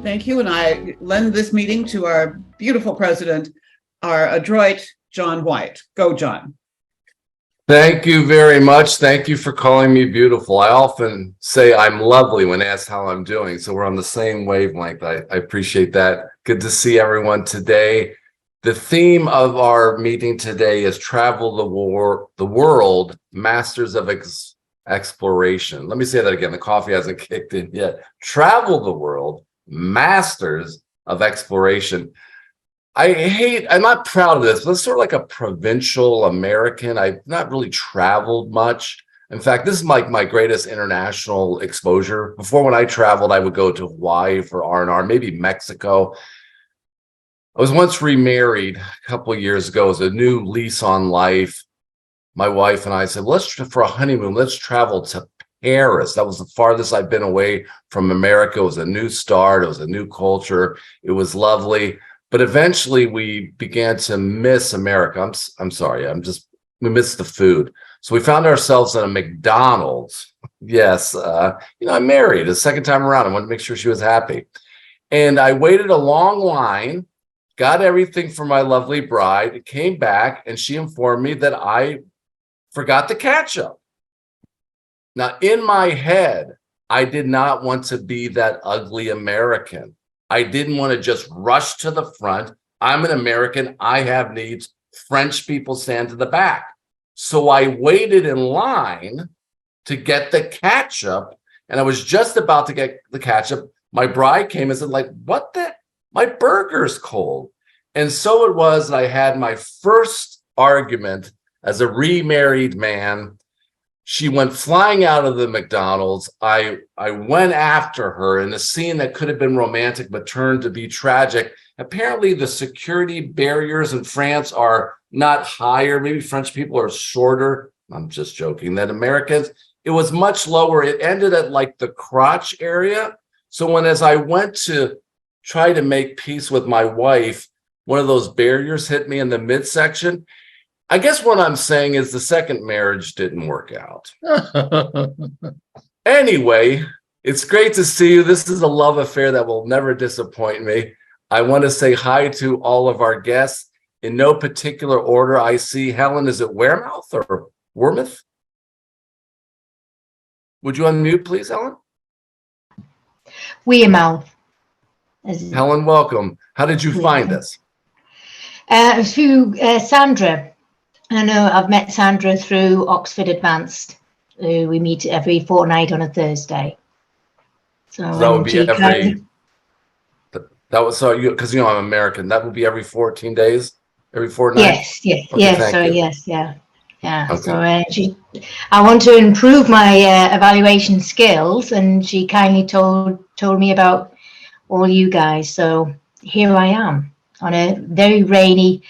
Thank you. And I lend this meeting to our beautiful president, our adroit Jon White. Go, Jon. Thank you very much. Thank you for calling me beautiful. I often say I'm lovely when asked how I'm doing. So we're on the same wavelength. I appreciate that. Good to see everyone today. The theme of our meeting today is Travel the World, Masters of Exploration. Let me say that again. The coffee hasn't kicked in yet. Travel the World, Masters of Exploration. I'm not proud of this, but it's sort of like a provincial American. I've not really traveled much. In fact, this is like my greatest international exposure. Before, when I traveled, I would go to Hawaii for R&R, maybe Mexico. I was once remarried a couple of years ago as a new lease on life. My wife and I said, for a honeymoon, let's travel to Paris. That was the farthest I've been away from America. It was a new start. It was a new culture. It was lovely. But eventually we began to miss America. I'm sorry. We missed the food. So we found ourselves in a McDonald's. Yes. I'm married a second time around. I wanted to make sure she was happy. And I waited a long line, got everything for my lovely bride, came back, and she informed me that I forgot the ketchup. Now, in my head, I did not want to be that ugly American. I didn't want to just rush to the front. I'm an American. I have needs. French people stand to the back. So I waited in line to get the ketchup, and I was just about to get the ketchup. My bride came and said, my burger's cold. And so it was that I had my first argument as a remarried man. She went flying out of the McDonald's. I went after her in a scene that could have been romantic, but turned to be tragic. Apparently, the security barriers in France are not higher. Maybe French people are shorter. I'm just joking. Than Americans. It was much lower. It ended at like the crotch area. So as I went to try to make peace with my wife, one of those barriers hit me in the midsection. I guess what I'm saying is the second marriage didn't work out. Anyway, it's great to see you. This is a love affair that will never disappoint me. I want to say hi to all of our guests. In no particular order, I see Helen. Is it Wearmouth or Wormouth? Would you unmute, please, Helen? Wearmouth. Helen, welcome. How did you find us? Through Sandra. I know I've met Sandra through Oxford Advanced. We meet every fortnight on a Thursday. So that would be because I'm American. That would be every 14 days, every fortnight. Yes. Okay, yeah. Okay. So I want to improve my evaluation skills, and she kindly told me about all you guys. So here I am on a very rainy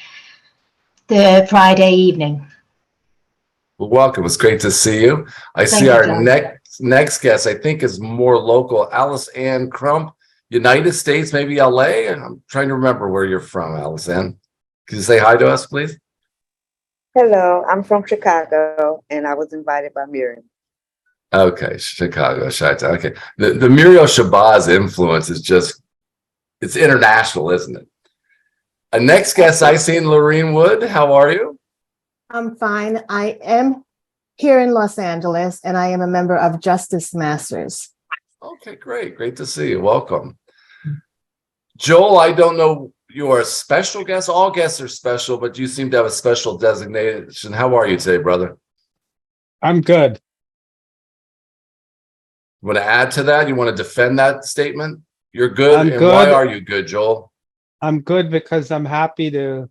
Friday evening. Well, welcome. It's great to see you. Thank see you, our John. next guest, I think, is more local. Alice Ann Crump, United States, maybe LA. I'm trying to remember where you're from, Alice Ann. Can you say hi to us, please? Hello, I'm from Chicago, and I was invited by Miriam. Okay, Chicago, Chi-Town. Okay, the Muriel Shabazz influence is it's international, isn't it? Next guest I seen, Lorene Wood. How are you? I'm fine. I am here in Los Angeles, and I am a member of Justice Masters. Okay, great. Great to see you. Welcome. Joel, I don't know, you are a special guest. All guests are special, but you seem to have a special designation. How are you today, brother? I'm good. You want to add to that? You want to defend that statement? You're good. I'm and good. Why are you good, Joel? I'm good because I'm happy to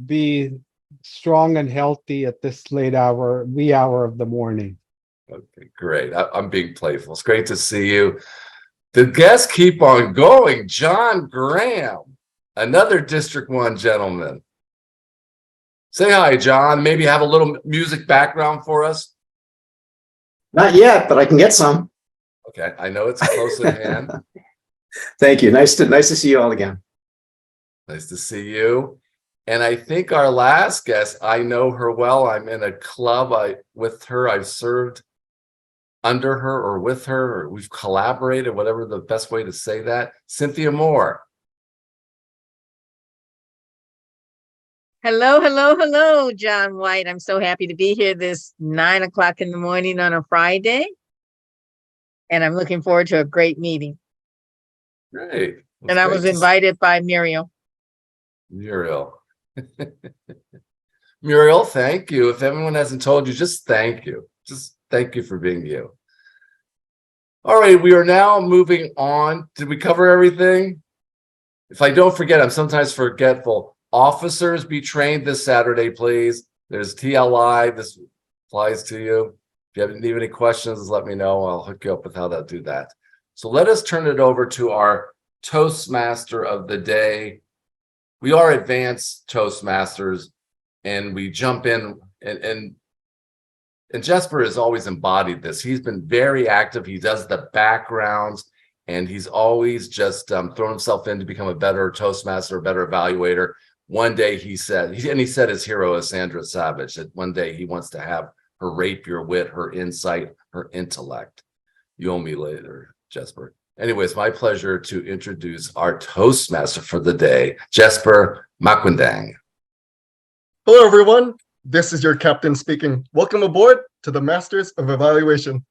be strong and healthy at this wee hour of the morning. Okay, great. I'm being playful. It's great to see you. The guests keep on going. John Graham, another District 1 gentleman. Say hi, John. Maybe have a little music background for us. Not yet, but I can get some. Okay, I know it's close at hand. Thank you. Nice to see you all again. Nice to see you. And I think our last guest, I know her well. I'm in a club with her. I've served under her or with her, or we've collaborated, whatever the best way to say that. Cynthia Moore. Hello, hello, hello, Jon White. I'm so happy to be here this 9 o'clock in the morning on a Friday. And I'm looking forward to a great meeting. Great. And I was invited by Muriel. Muriel. Muriel, thank you. If everyone hasn't told you, just thank you. Just thank you for being you. All right, we are now moving on. Did we cover everything? If I don't forget, I'm sometimes forgetful. Officers, be trained this Saturday, please. There's TLI. This applies to you. If you have any questions, let me know. I'll hook you up with how to do that. So let us turn it over to our Toastmaster of the day. We are advanced Toastmasters, and we jump in, and Jessper has always embodied this. He's been very active. He does the backgrounds, and he's always just thrown himself in to become a better Toastmaster, a better evaluator. One day he said his hero is Sandra Savage, that one day he wants to have her rape your wit, her insight, her intellect. You owe me later, Jessper. Anyway, it's my pleasure to introduce our Toastmaster for the day, Jessper Maquindang. Hello, everyone. This is your captain speaking. Welcome aboard to the Masters of Evaluation.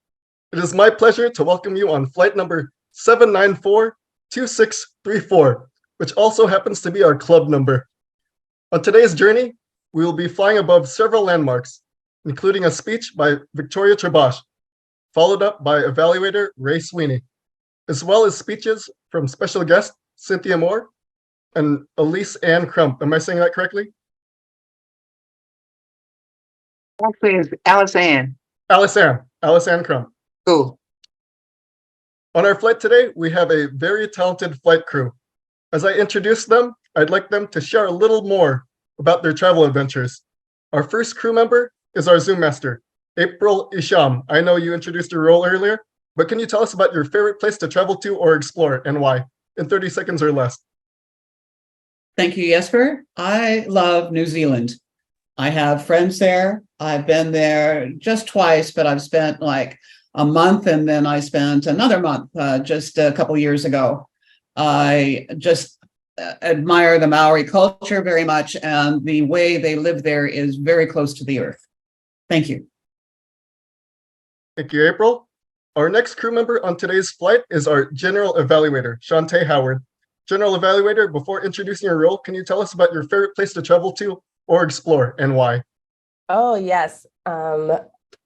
It is my pleasure to welcome you on flight number 794-2634, which also happens to be our club number. On today's journey, we will be flying above several landmarks, including a speech by Victoria Trebash, followed up by evaluator Ray Sweeney, as well as speeches from special guest Cynthia Moore and Elise Ann Crump. Am I saying that correctly? Actually, it's Alice Ann. Alice Ann Crump. Cool. On our flight today, we have a very talented flight crew. As I introduce them, I'd like them to share a little more about their travel adventures. Our first crew member is our Zoom master, April Isham. I know you introduced your role earlier, but can you tell us about your favorite place to travel to or explore and why, in 30 seconds or less? Thank you, Jessper. I love New Zealand. I have friends there. I've been there just twice, but I've spent like a month, and then I spent another month just a couple years ago. I just admire the Maori culture very much, and the way they live there is very close to the earth. Thank you. Thank you, April. Our next crew member on today's flight is our General Evaluator, Shantae Howard. General Evaluator, before introducing your role, can you tell us about your favorite place to travel to or explore and why? Oh, yes.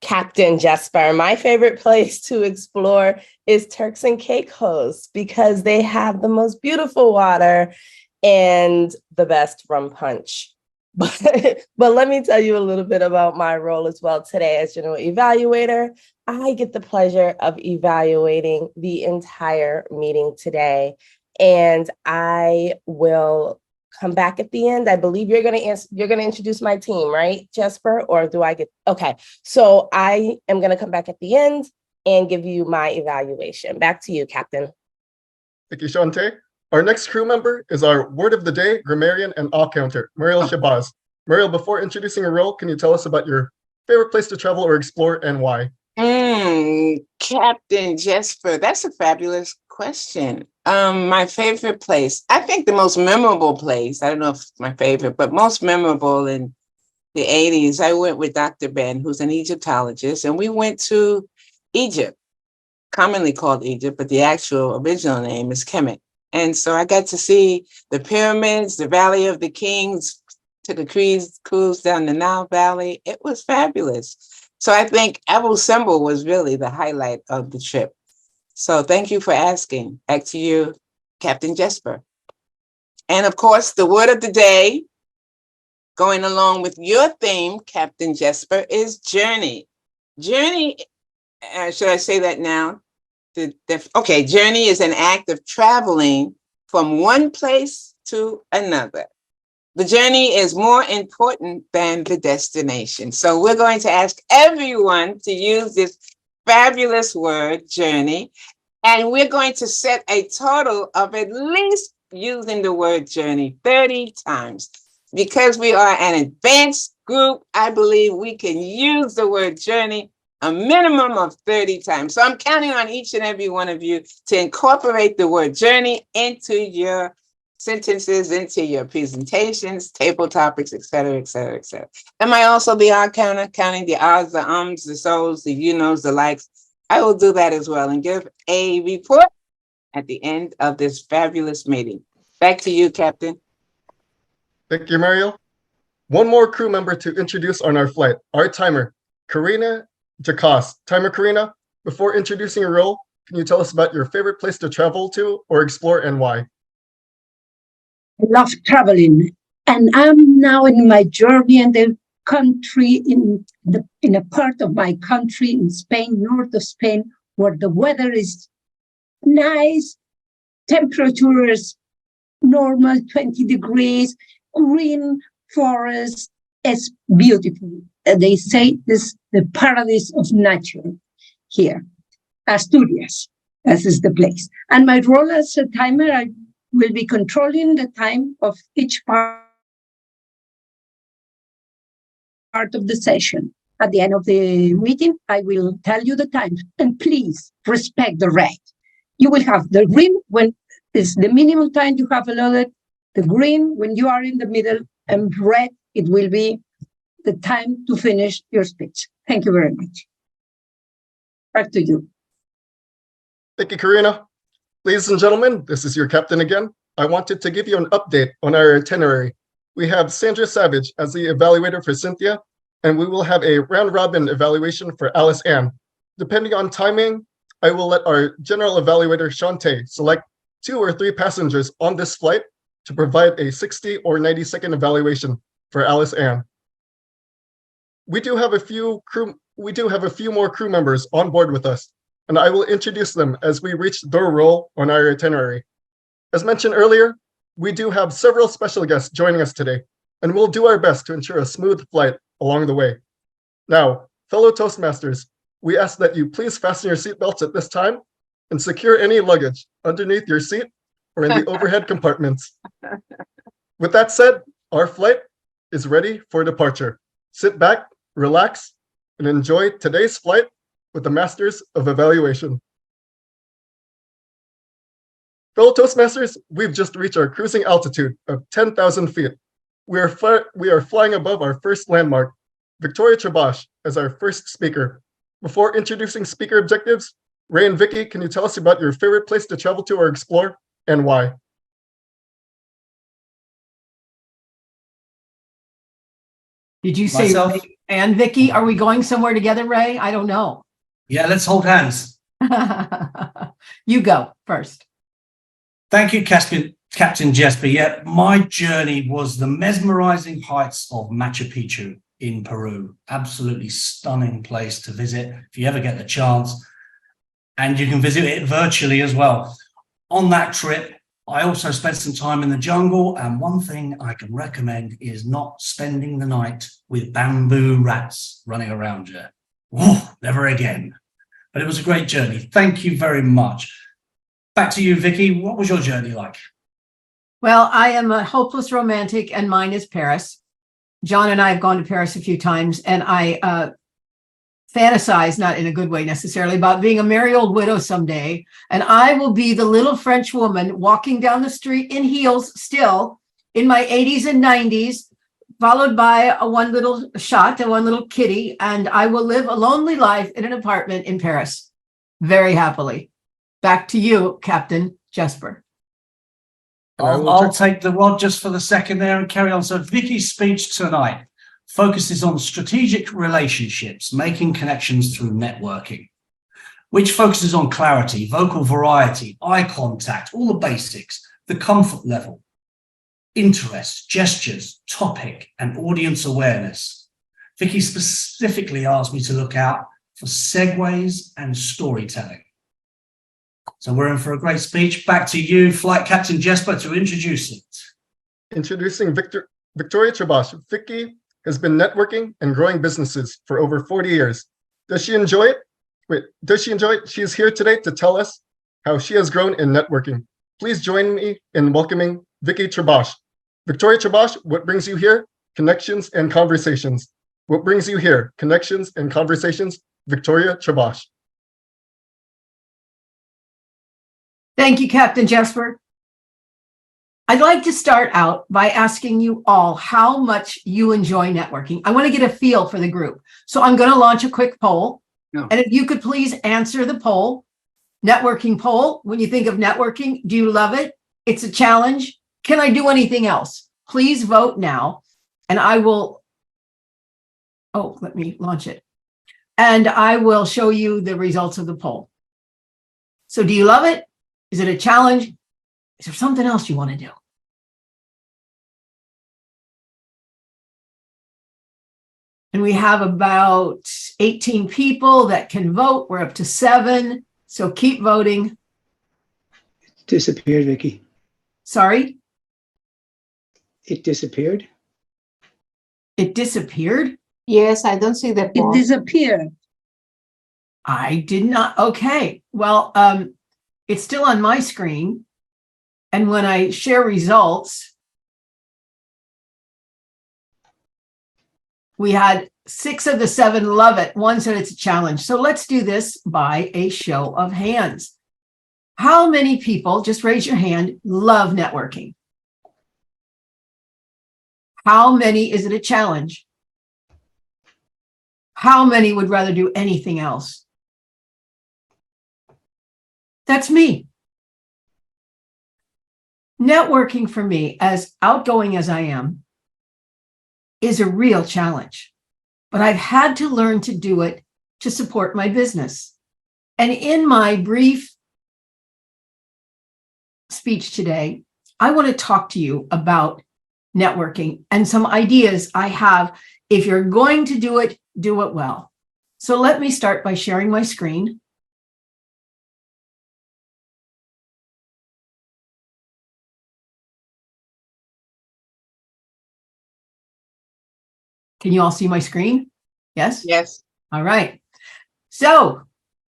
Captain Jessper, my favorite place to explore is Turks and Caicos because they have the most beautiful water and the best rum punch. But let me tell you a little bit about my role as well today as General Evaluator. I get the pleasure of evaluating the entire meeting today, and I will come back at the end. I believe you're going to introduce my team, right, Jessper? Or do I get, okay. So I am going to come back at the end and give you my evaluation. Back to you, Captain. Thank you, Shantae. Our next crew member is our word of the day, grammarian and all counter, Muriel Shabazz. Muriel, before introducing your role, can you tell us about your favorite place to travel or explore and why? Captain Jessper, that's a fabulous question. My favorite place, I think the most memorable place, I don't know if it's my favorite, but most memorable in the 80s, I went with Dr. Ben, who's an Egyptologist, and we went to Egypt, commonly called Egypt, but the actual original name is Kemet. And so I got to see the pyramids, the Valley of the Kings, took a cruise down the Nile Valley. It was fabulous. So I think Abu Simbel was really the highlight of the trip. So thank you for asking. Back to you, Captain Jessper. And of course, the word of the day, going along with your theme, Captain Jessper, is journey. Journey, should I say that now? Okay, journey is an act of traveling from one place to another. The journey is more important than the destination. So we're going to ask everyone to use this fabulous word, journey, and we're going to set a total of at least using the word journey 30 times. Because we are an advanced group, I believe we can use the word journey a minimum of 30 times. So I'm counting on each and every one of you to incorporate the word journey into your sentences, into your presentations, table topics, et cetera, et cetera, et cetera. Am I also the odd counter, counting the odds, the ums, the so's, the you knows, the likes? I will do that as well and give a report at the end of this fabulous meeting. Back to you, Captain. Thank you, Mariel. One more crew member to introduce on our flight, our timer, Karina Jacos. Timer Karina, before introducing your role, can you tell us about your favorite place to travel to or explore and why? I love traveling, and I'm now in my journey in the country, in a part of my country in Spain, north of Spain, where the weather is nice, temperature is normal, 20 degrees, green forest. It's beautiful. They say this is the paradise of nature here. Asturias, this is the place. And my role as a timer, I will be controlling the time of each part of the session. At the end of the meeting, I will tell you the time, and please respect the red. You will have the green when it's the minimum time you have allotted, the green when you are in the middle, and red, it will be the time to finish your speech. Thank you very much. Back to you. Thank you, Karina. Ladies and gentlemen, this is your captain again. I wanted to give you an update on our itinerary. We have Sandra Savage as the evaluator for Cynthia, and we will have a round-robin evaluation for Alice Ann. Depending on timing, I will let our general evaluator, Shantae, select 2 or 3 passengers on this flight to provide a 60 or 90-second evaluation for Alice Ann. We do have a few more crew members on board with us, and I will introduce them as we reach their role on our itinerary. As mentioned earlier, we do have several special guests joining us today, and we'll do our best to ensure a smooth flight along the way. Now, fellow Toastmasters, we ask that you please fasten your seatbelts at this time and secure any luggage underneath your seat or in the overhead compartments. With that said, our flight is ready for departure. Sit back, relax, and enjoy today's flight with the Masters of Evaluation. Fellow Toastmasters, we've just reached our cruising altitude of 10,000 feet. We are flying above our first landmark, Victoria Trabash, as our first speaker. Before introducing speaker objectives, Ray and Vicky, can you tell us about your favorite place to travel to or explore and why? Did you say Myself? Ray and Vicky? Are we going somewhere together, Ray? I don't know. Yeah, let's hold hands. You go first. Thank you, Captain Jessper. Yeah, my journey was the mesmerizing heights of Machu Picchu in Peru. Absolutely stunning place to visit if you ever get the chance. And you can visit it virtually as well. On that trip, I also spent some time in the jungle. And one thing I can recommend is not spending the night with bamboo rats running around you. Woo, never again. But it was a great journey. Thank you very much. Back to you, Vicky. What was your journey like? Well, I am a hopeless romantic, and mine is Paris. John and I have gone to Paris a few times, and I fantasize, not in a good way necessarily, about being a merry old widow someday. And I will be the little French woman walking down the street in heels still in my 80s and 90s, followed by one little shot and one little kitty. And I will live a lonely life in an apartment in Paris very happily. Back to you, Captain Jessper. I'll take the rod just for the second there and carry on. So Vicky's speech tonight focuses on strategic relationships, making connections through networking, which focuses on clarity, vocal variety, eye contact, all the basics, the comfort level, interest, gestures, topic, and audience awareness. Vicky specifically asked me to look out for segues and storytelling. So we're in for a great speech. Back to you, Flight Captain Jessper, to introduce it. Introducing Victoria Trabash. Vicky has been networking and growing businesses for over 40 years. Does she enjoy it? Does she enjoy it? She is here today to tell us how she has grown in networking. Please join me in welcoming Vicky Trabash. Victoria Trabash, what brings you here? Connections and conversations. What brings you here? Connections and conversations. Victoria Chabosh. Thank you, Captain Jessper. I'd like to start out by asking you all how much you enjoy networking. I want to get a feel for the group. So I'm going to launch a quick poll. No. And if you could please answer the poll, networking poll. When you think of networking, do you love it? It's a challenge. Can I do anything else? Please vote now. And I will, let me launch it. And I will show you the results of the poll. So do you love it? Is it a challenge? Is there something else you want to do? And we have about 18 people that can vote. We're up to 7. So keep voting. Disappeared, Vicky. Sorry? It disappeared? It disappeared? Yes, I don't see the poll. It disappeared. I did not. Okay. Well, it's still on my screen. And when I share results, we had 6 of the 7 love it. 1 said it's a challenge. So let's do this by a show of hands. How many people, just raise your hand, love networking? How many is it a challenge? How many would rather do anything else? That's me. Networking for me, as outgoing as I am, is a real challenge, but I've had to learn to do it to support my business. And in my brief speech today, I want to talk to you about networking and some ideas I have. If you're going to do it well. So let me start by sharing my screen. Can you all see my screen? Yes? Yes. All right. So,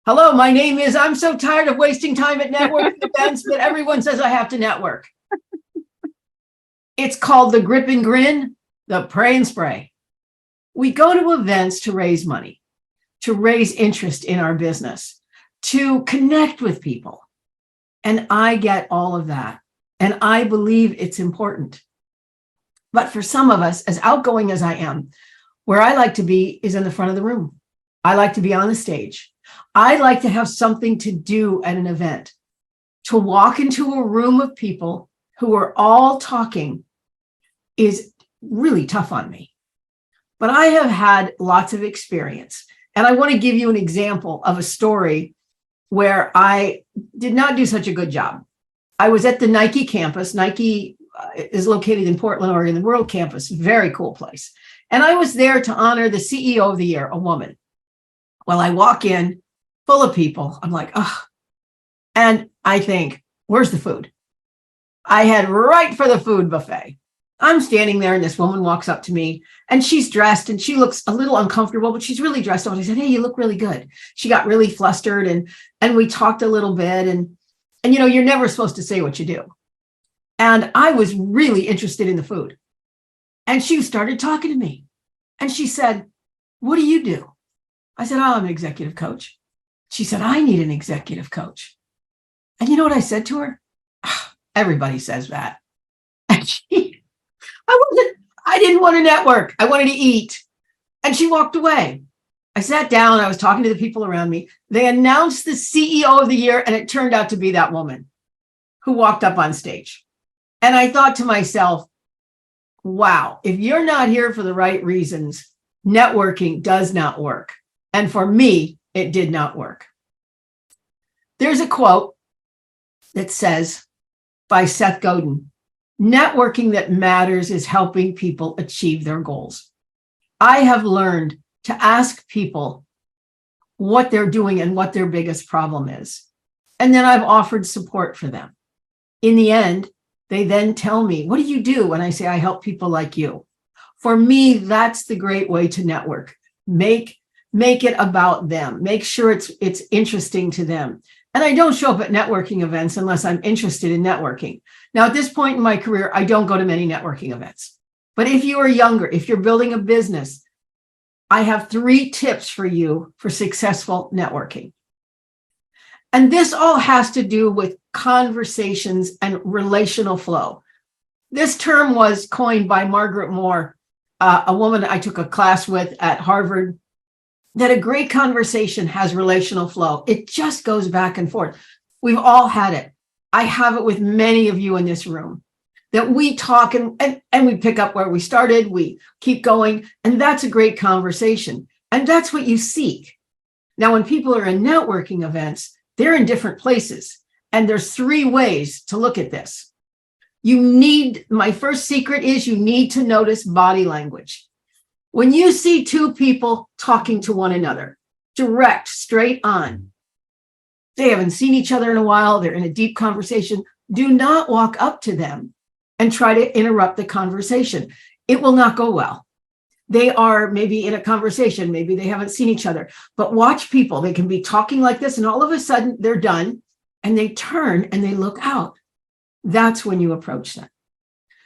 hello, my name is, I'm so tired of wasting time at networking events, but everyone says I have to network. It's called the grip and grin, the pray and spray. We go to events to raise money, to raise interest in our business, to connect with people. And I get all of that. And I believe it's important. But for some of us, as outgoing as I am, where I like to be is in the front of the room. I like to be on the stage. I like to have something to do at an event. To walk into a room of people who are all talking is really tough on me. But I have had lots of experience. And I want to give you an example of a story where I did not do such a good job. I was at the Nike campus. Nike is located in Portland, Oregon, the World Campus, very cool place. And I was there to honor the CEO of the year, a woman. Well, I walk in full of people. I'm like, oh, and I think, where's the food? I head right for the food buffet. I'm standing there and this woman walks up to me and she's dressed and she looks a little uncomfortable, but she's really dressed up. And I said, hey, you look really good. She got really flustered and we talked a little bit and you know, you're never supposed to say what you do. And I was really interested in the food. And she started talking to me. And she said, what do you do? I said, oh, I'm an executive coach. She said, I need an executive coach. And you know what I said to her? Everybody says that. And I didn't want to network. I wanted to eat. And she walked away. I sat down. I was talking to the people around me. They announced the CEO of the year, and it turned out to be that woman who walked up on stage. And I thought to myself, wow, if you're not here for the right reasons, networking does not work. And for me, it did not work. There's a quote that says by Seth Godin, networking that matters is helping people achieve their goals. I have learned to ask people what they're doing and what their biggest problem is. And then I've offered support for them. In the end, they then tell me, what do you do? When I say, I help people like you. For me, that's the great way to network. Make it about them. Make sure it's interesting to them. And I don't show up at networking events unless I'm interested in networking. Now, at this point in my career, I don't go to many networking events. But if you are younger, if you're building a business, I have 3 tips for you for successful networking. And this all has to do with conversations and relational flow. This term was coined by Margaret Moore, a woman I took a class with at Harvard, that a great conversation has relational flow. It just goes back and forth. We've all had it. I have it with many of you in this room, that we talk and we pick up where we started, we keep going, and that's a great conversation. And that's what you seek. Now, when people are in networking events, they're in different places. And there's 3 ways to look at this. My first secret is you need to notice body language. When you see 2 people talking to one another, direct, straight on, they haven't seen each other in a while, they're in a deep conversation, do not walk up to them and try to interrupt the conversation. It will not go well. They are maybe in a conversation, maybe they haven't seen each other, but watch people. They can be talking like this and all of a sudden they're done and they turn and they look out. That's when you approach them.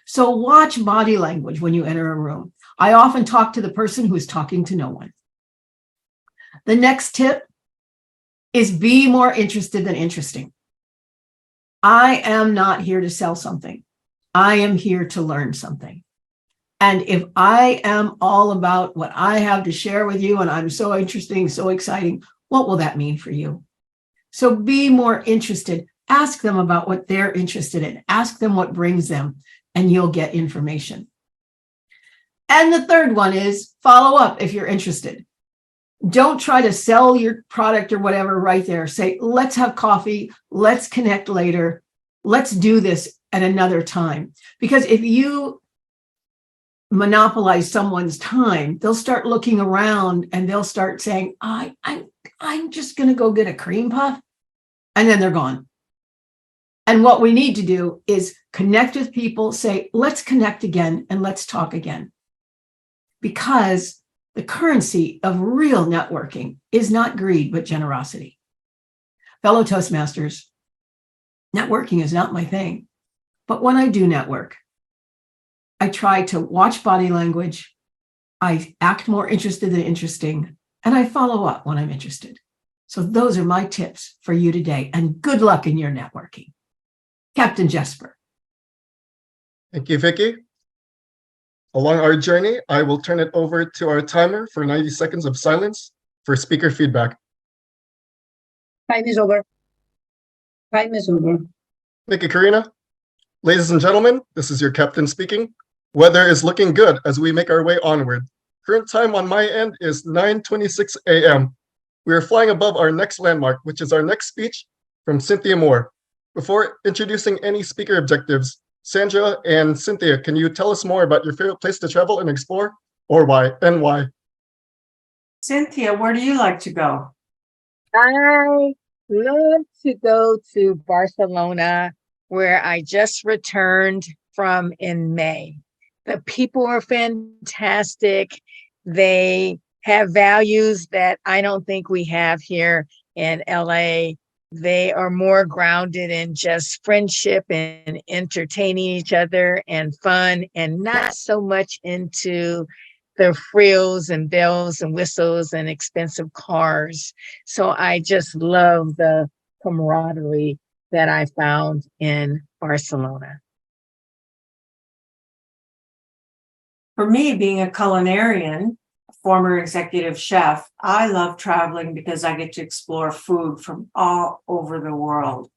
So watch body language when you enter a room. I often talk to the person who is talking to no one. The next tip is be more interested than interesting. I am not here to sell something. I am here to learn something. And if I am all about what I have to share with you and I'm so interesting, so exciting, what will that mean for you? So be more interested. Ask them about what they're interested in. Ask them what brings them, and you'll get information. And the third one is follow up if you're interested. Don't try to sell your product or whatever right there. Say, let's have coffee. Let's connect later. Let's do this at another time. Because if you monopolize someone's time, they'll start looking around and they'll start saying, I'm just going to go get a cream puff. And then they're gone. And what we need to do is connect with people, say, let's connect again and let's talk again. Because the currency of real networking is not greed, but generosity. Fellow Toastmasters, networking is not my thing. But when I do network, I try to watch body language. I act more interested than interesting, and I follow up when I'm interested. So those are my tips for you today, and good luck in your networking. Captain Jessper. Thank you, Vicky. Along our journey, I will turn it over to our timer for 90 seconds of silence for speaker feedback. Time is over. Time is over. Thank you, Karina. Ladies and gentlemen, this is your captain speaking. Weather is looking good as we make our way onward. Current time on my end is 9:26 a.m. We are flying above our next landmark, which is our next speech from Cynthia Moore. Before introducing any speaker objectives, Sandra and Cynthia, can you tell us more about your favorite place to travel and explore, or why, and why? Cynthia, where do you like to go? I love to go to Barcelona, where I just returned from in May. The people are fantastic. They have values that I don't think we have here in LA. They are more grounded in just friendship and entertaining each other and fun, and not so much into the frills and bells and whistles and expensive cars. So I just love the camaraderie that I found in Barcelona. For me, being a culinarian, former executive chef, I love traveling because I get to explore food from all over the world.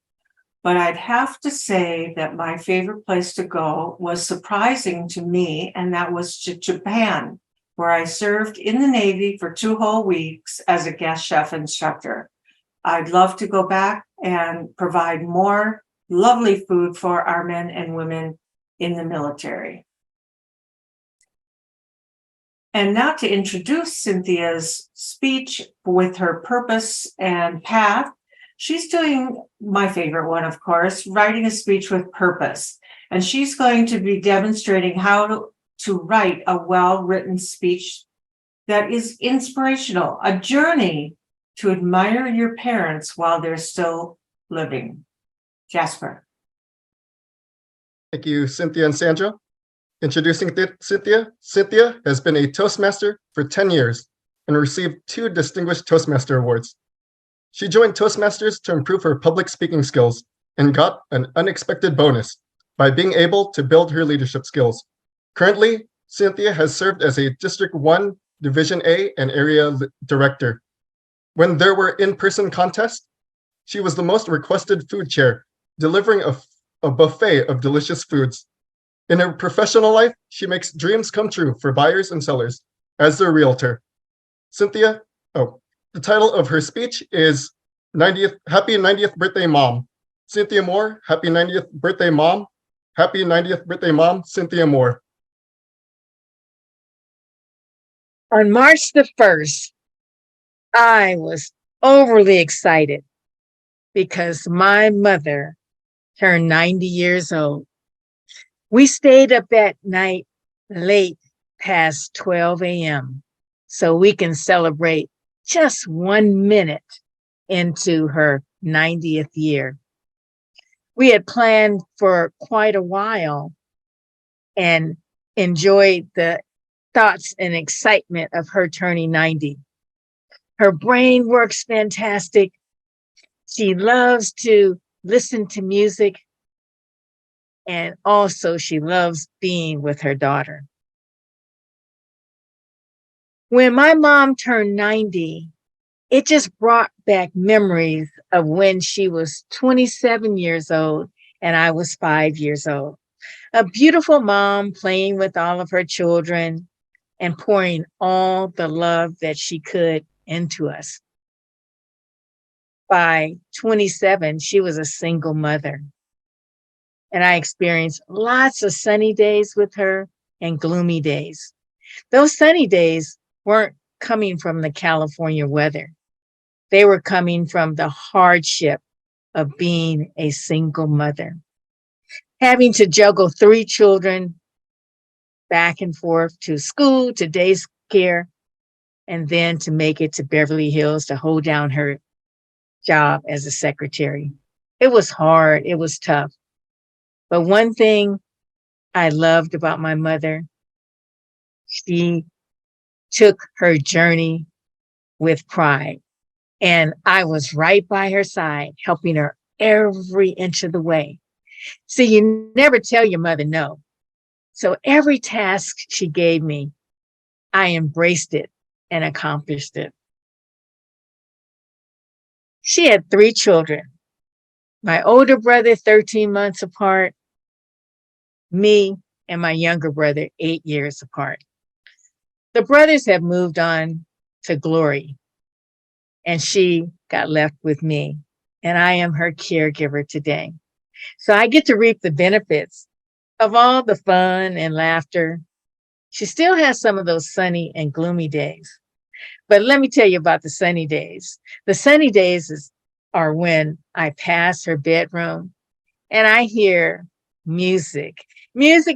But I'd have to say that my favorite place to go was surprising to me, and that was to Japan, where I served in the Navy for 2 whole weeks as a guest chef instructor. I'd love to go back and provide more lovely food for our men and women in the military. And now to introduce Cynthia's speech with her purpose and path. She's doing my favorite one, of course, writing a speech with purpose. And she's going to be demonstrating how to write a well-written speech that is inspirational, a journey to admire your parents while they're still living. Jessper. Thank you, Cynthia and Sandra. Introducing Cynthia. Cynthia has been a Toastmaster for 10 years. and received 2 Distinguished Toastmaster Awards. She joined Toastmasters to improve her public speaking skills and got an unexpected bonus by being able to build her leadership skills. Currently, Cynthia has served as a District 1 Division A and Area Director. When there were in-person contests, she was the most requested food chair, delivering a buffet of delicious foods. In her professional life, she makes dreams come true for buyers and sellers as their realtor. Cynthia, the title of her speech is Happy 90th Birthday Mom. Cynthia Moore, Happy 90th Birthday Mom. Happy 90th Birthday Mom, Cynthia Moore. On March the 1st, I was overly excited because my mother turned 90 years old. We stayed up that night late past 12 a.m. so we can celebrate just 1 minute into her 90th year. We had planned for quite a while and enjoyed the thoughts and excitement of her turning 90. Her brain works fantastic. She loves to listen to music. And also she loves being with her daughter. When my mom turned 90, it just brought back memories of when she was 27 years old and I was 5 years old. A beautiful mom playing with all of her children and pouring all the love that she could into us. By 27, she was a single mother. And I experienced lots of sunny days with her and gloomy days. Those sunny days weren't coming from the California weather. They were coming from the hardship of being a single mother. Having to juggle 3 children back and forth to school, to day care, and then to make it to Beverly Hills to hold down her job as a secretary. It was hard. It was tough. But one thing I loved about my mother, she took her journey with pride. And I was right by her side, helping her every inch of the way. See, you never tell your mother no. So every task she gave me, I embraced it and accomplished it. She had 3 children. My older brother, 13 months apart, me and my younger brother, 8 years apart. The brothers have moved on to glory, and she got left with me, and I am her caregiver today. So I get to reap the benefits of all the fun and laughter. She still has some of those sunny and gloomy days. But let me tell you about the sunny days. The sunny days are when I pass her bedroom and I hear music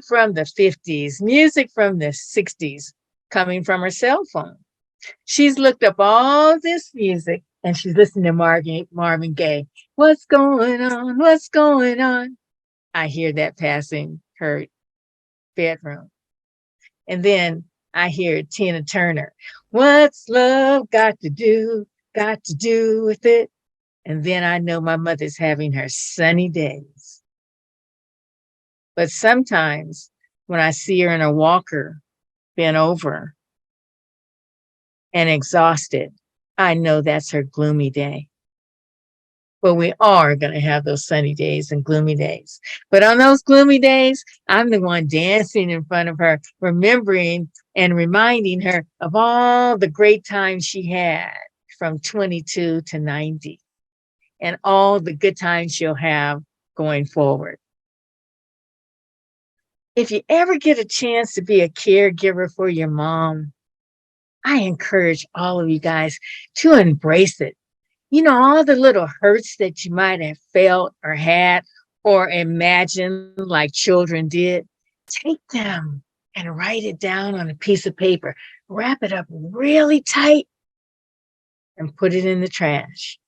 from the 50s, music from the 60s coming from her cell phone. She's looked up all this music and she's listening to Marvin Gaye. What's going on? What's going on? I hear that passing her bedroom. And then I hear Tina Turner. What's love got to do with it? And then I know my mother's having her sunny days. But sometimes when I see her in a walker, bent over and exhausted, I know that's her gloomy day. But we are going to have those sunny days and gloomy days. But on those gloomy days, I'm the one dancing in front of her, remembering and reminding her of all the great times she had from 22 to 90 and all the good times she'll have going forward. If you ever get a chance to be a caregiver for your mom, I encourage all of you guys to embrace it. You know, all the little hurts that you might have felt or had or imagined like children did, take them and write it down on a piece of paper. Wrap it up really tight and put it in the trash.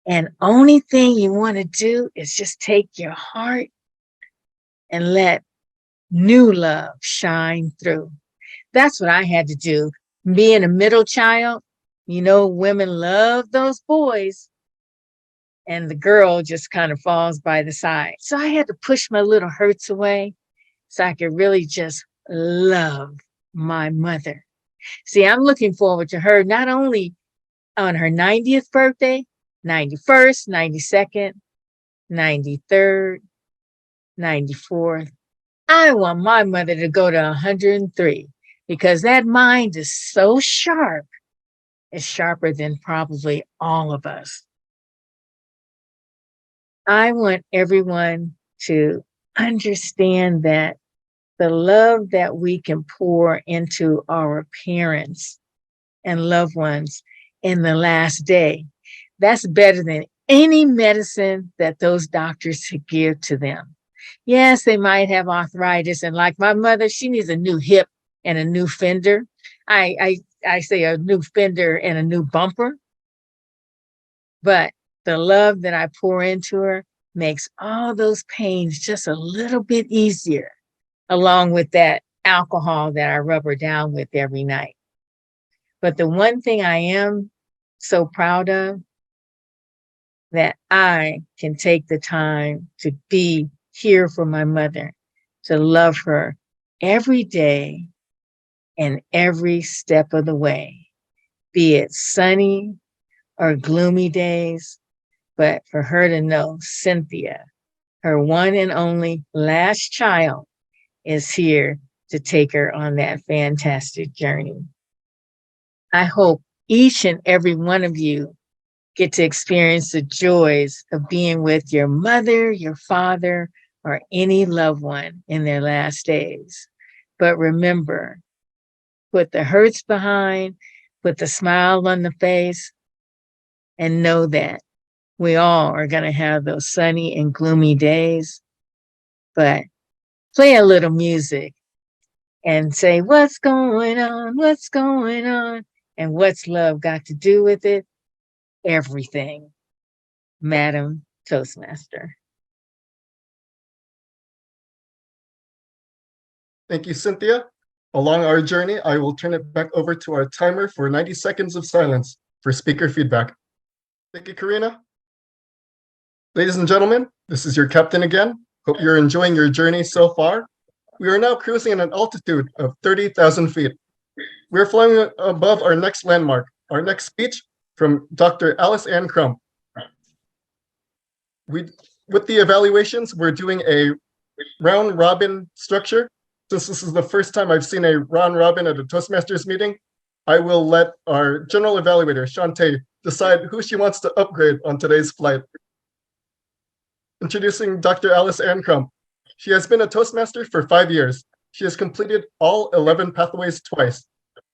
And only thing you want to do is just take your heart and let new love shine through. That's what I had to do Being a middle child, you know, women love those boys, and the girl just kind of falls by the side. So I had to push my little hurts away so I could really just love my mother. See, I'm looking forward to her not only on her 90th birthday, 91st, 92nd, 93rd, 94th. I want my mother to go to 103 because that mind is so sharp. It's sharper than probably all of us. I want everyone to understand that the love that we can pour into our parents and loved ones in the last day, that's better than any medicine that those doctors could give to them. Yes, they might have arthritis, and like my mother, she needs a new hip and a new fender. I say a new fender and a new bumper. But the love that I pour into her makes all those pains just a little bit easier, along with that alcohol that I rub her down with every night. But the one thing I am so proud of, that I can take the time to be here for my mother, to love her every day and every step of the way, be it sunny or gloomy days, but for her to know Cynthia, her one and only last child, is here to take her on that fantastic journey. I hope each and every one of you get to experience the joys of being with your mother, your father, or any loved one in their last days. But remember, put the hurts behind, put the smile on the face, and know that we all are going to have those sunny and gloomy days. But play a little music and say, what's going on? What's going on? And what's love got to do with it? Everything. Madam Toastmaster. Thank you, Cynthia. Along our journey, I will turn it back over to our timer for 90 seconds of silence for speaker feedback. Thank you, Karina. Ladies and gentlemen, this is your captain again. Hope you're enjoying your journey so far. We are now cruising at an altitude of 30,000 feet. We're flying above our next landmark, our next speech from Dr. Alice Ann Crump. With the evaluations, we're doing a round robin structure. Since this is the first time I've seen a round robin at a Toastmasters meeting, I will let our general evaluator, Shantae, decide who she wants to upgrade on today's flight. Introducing Dr. Alice Ann Crump. She has been a Toastmaster for 5 years. She has completed all 11 pathways twice.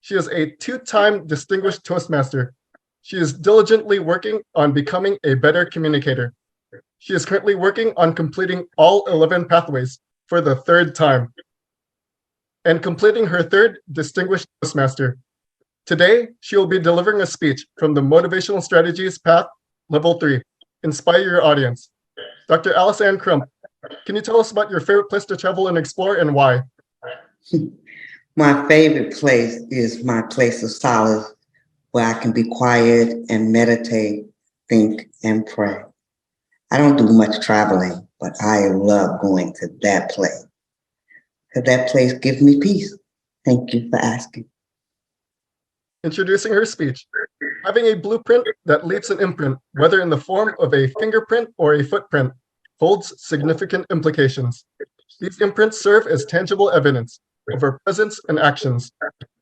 She is a 2-time distinguished Toastmaster. She is diligently working on becoming a better communicator. She is currently working on completing all 11 pathways for the 3rd time and completing her 3rd distinguished Toastmaster. Today, she will be delivering a speech from the Motivational Strategies Path, Level 3, Inspire Your Audience. Dr. Alice Ann Crump, can you tell us about your favorite place to travel and explore and why? My favorite place is my place of solace, where I can be quiet and meditate, think, and pray. I don't do much traveling, but I love going to that place, because that place gives me peace. Thank you for asking. Introducing her speech. Having a blueprint that leaves an imprint, whether in the form of a fingerprint or a footprint, holds significant implications. These imprints serve as tangible evidence of our presence and actions,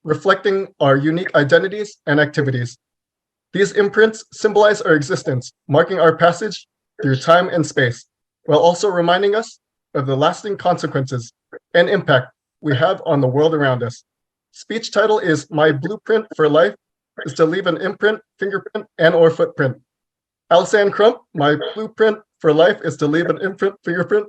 reflecting our unique identities and activities. These imprints symbolize our existence, marking our passage through time and space, while also reminding us of the lasting consequences and impact we have on the world around us. Speech title is My Blueprint for Life is to leave an imprint, fingerprint, and or footprint. Alice Ann Crump, my blueprint for life is to leave an imprint, fingerprint,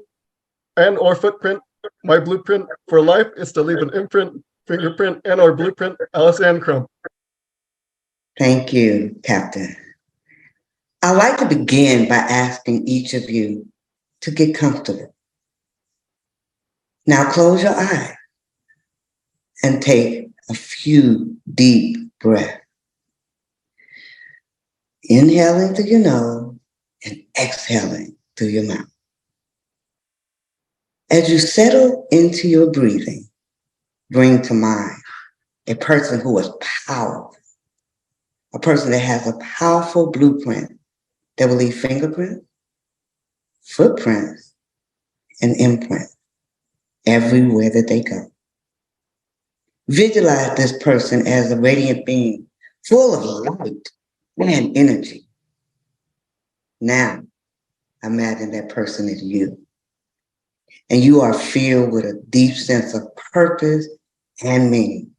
and or footprint. My blueprint for life is to leave an imprint, fingerprint, and or blueprint. Alice Ann Crump. Thank you, Captain. I'd like to begin by asking each of you to get comfortable. Now close your eyes and take a few deep breaths. Inhaling through your nose and exhaling through your mouth. As you settle into your breathing, bring to mind a person who is powerful, a person that has a powerful blueprint that will leave fingerprints, footprints, and imprints everywhere that they go. Visualize this person as a radiant being, full of light and energy. Now, imagine that person is you. And you are filled with a deep sense of purpose and meaning.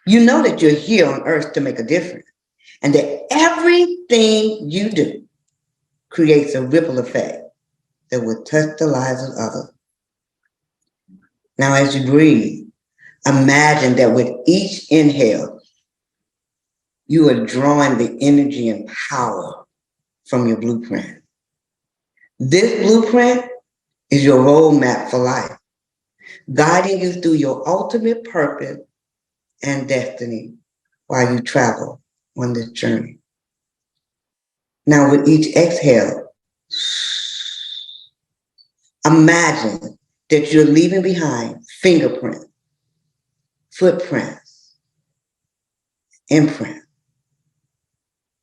You know that you're here on earth to make a difference, and that everything you do creates a ripple effect that will touch the lives of others. Now, as you breathe, imagine that with each inhale, you are drawing the energy and power from your blueprint. This blueprint is your roadmap for life, guiding you through your ultimate purpose and destiny while you travel on this journey. Now, with each exhale, imagine that you're leaving behind fingerprints, footprints, imprints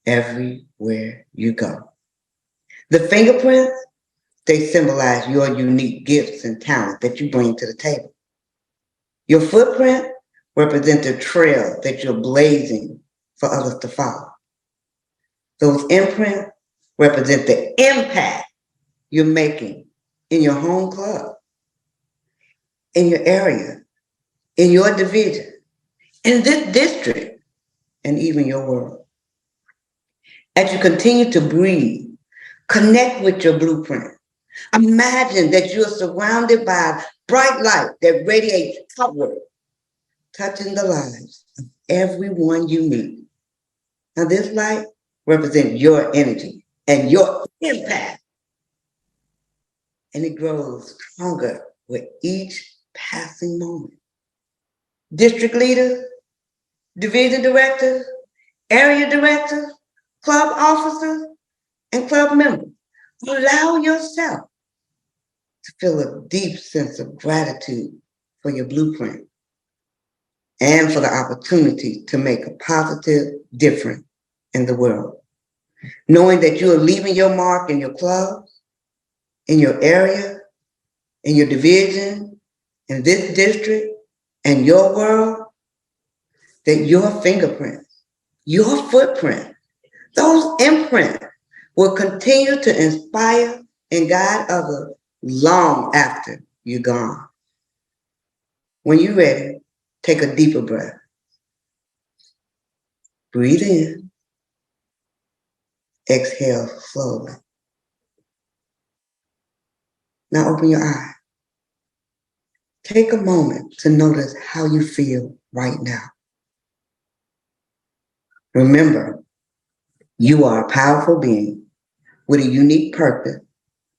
everywhere you go. The fingerprints, they symbolize your unique gifts and talents that you bring to the table. Your footprint represents the trail that you're blazing for others to follow. Those imprints represent the impact you're making in your home club, in your area, in your division, in this district, and even your world. As you continue to breathe, connect with your blueprint. Imagine that you're surrounded by bright light that radiates outward, touching the lives of everyone you meet. Now, this light represents your energy and your impact. And it grows stronger with each passing moment. District leaders, division directors, area directors, club officers, and club members, allow yourself to feel a deep sense of gratitude for your blueprint and for the opportunity to make a positive difference in the world. Knowing that you are leaving your mark in your club, in your area, in your division, in this district, and your world, that your fingerprints, your footprint, those imprints will continue to inspire and guide others long after you're gone. When you're ready, take a deeper breath. Breathe in. Exhale slowly. Now open your eyes. Take a moment to notice how you feel right now. Remember, you are a powerful being with a unique purpose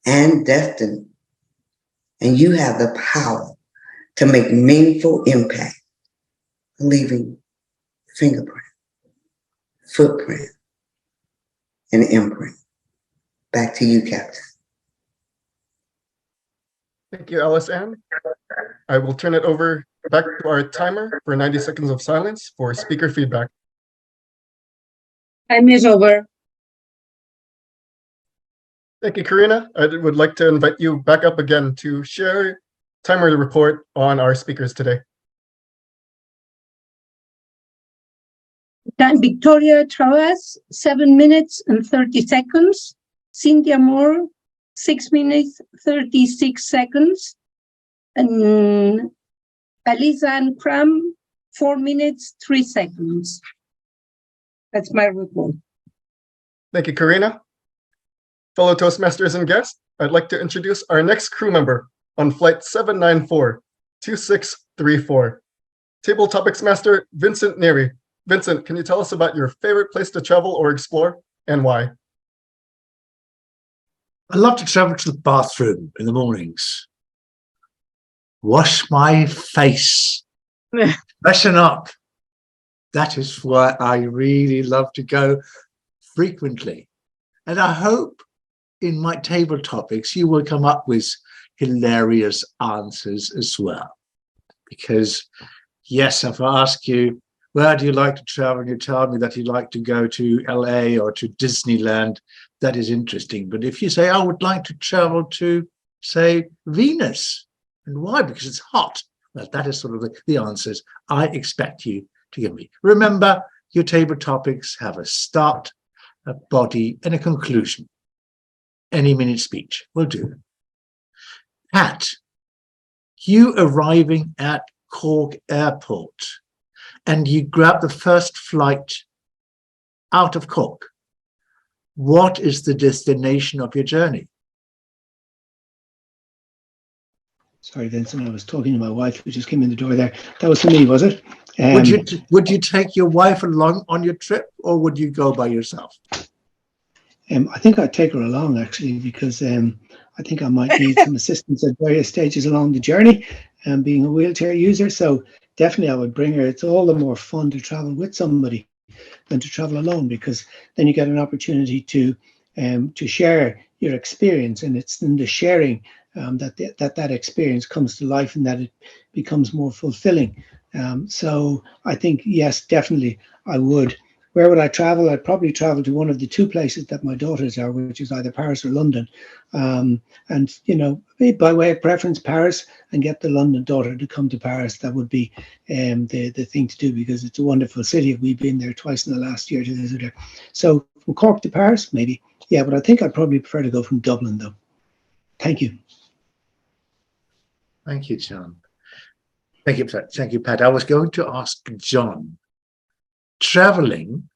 and destiny, and you have the power to make meaningful impact, leaving fingerprint, footprint, and imprint. Back to you, Captain. Thank you, Alice Ann. I will turn it over back to our timer for 90 seconds of silence for speaker feedback. Time is over. Thank you, Karina. I would like to invite you back up again to share timer report on our speakers today. Time Victoria Traves, 7 minutes and 30 seconds. Cynthia Moore, 6 minutes, 36 seconds. And Alisa and Cram, 4 minutes, 3 seconds. That's my report. Thank you, Karina. Fellow Toastmasters and guests, I'd like to introduce our next crew member on flight 794-2634. Table Topics Master, Vincent Neary. Vincent, can you tell us about your favorite place to travel or explore and why? I love to travel to the bathroom in the mornings. Wash my face Listen up. That is why I really love to go frequently. And I hope in my table topics, you will come up with hilarious answers as well. Because yes, if I ask you, where do you like to travel? And you tell me that you like to go to LA or to Disneyland, that is interesting. But if you say, I would like to travel to, say, Venus, and why? Because it's hot. Well, that is sort of the answers I expect you to give me. Remember, your table topics have a start, a body, and a conclusion. Any minute speech will do. Pat, you arriving at Cork Airport, and you grab the first flight out of Cork. What is the destination of your journey? Sorry, Vincent, I was talking to my wife who just came in the door there. That was for me, was it? Would you take your wife along on your trip, or would you go by yourself? I think I'd take her along, actually, because I think I might need some assistance at various stages along the journey, being a wheelchair user. So definitely I would bring her. It's all the more fun to travel with somebody than to travel alone, because then you get an opportunity to share your experience, and it's in the sharing that experience comes to life and that it becomes more fulfilling. So I think, yes, definitely I would. Where would I travel? I'd probably travel to one of the two places that my daughters are, which is either Paris or London. And, you know, by way of preference, Paris, and get the London daughter to come to Paris. That would be the thing to do, because it's a wonderful city. We've been there twice in the last year to visit her. So from Cork to Paris, maybe. Yeah, but I think I'd probably prefer to go from Dublin, though. Thank you. Thank you, John. Thank you, Pat. I was going to ask John. Traveling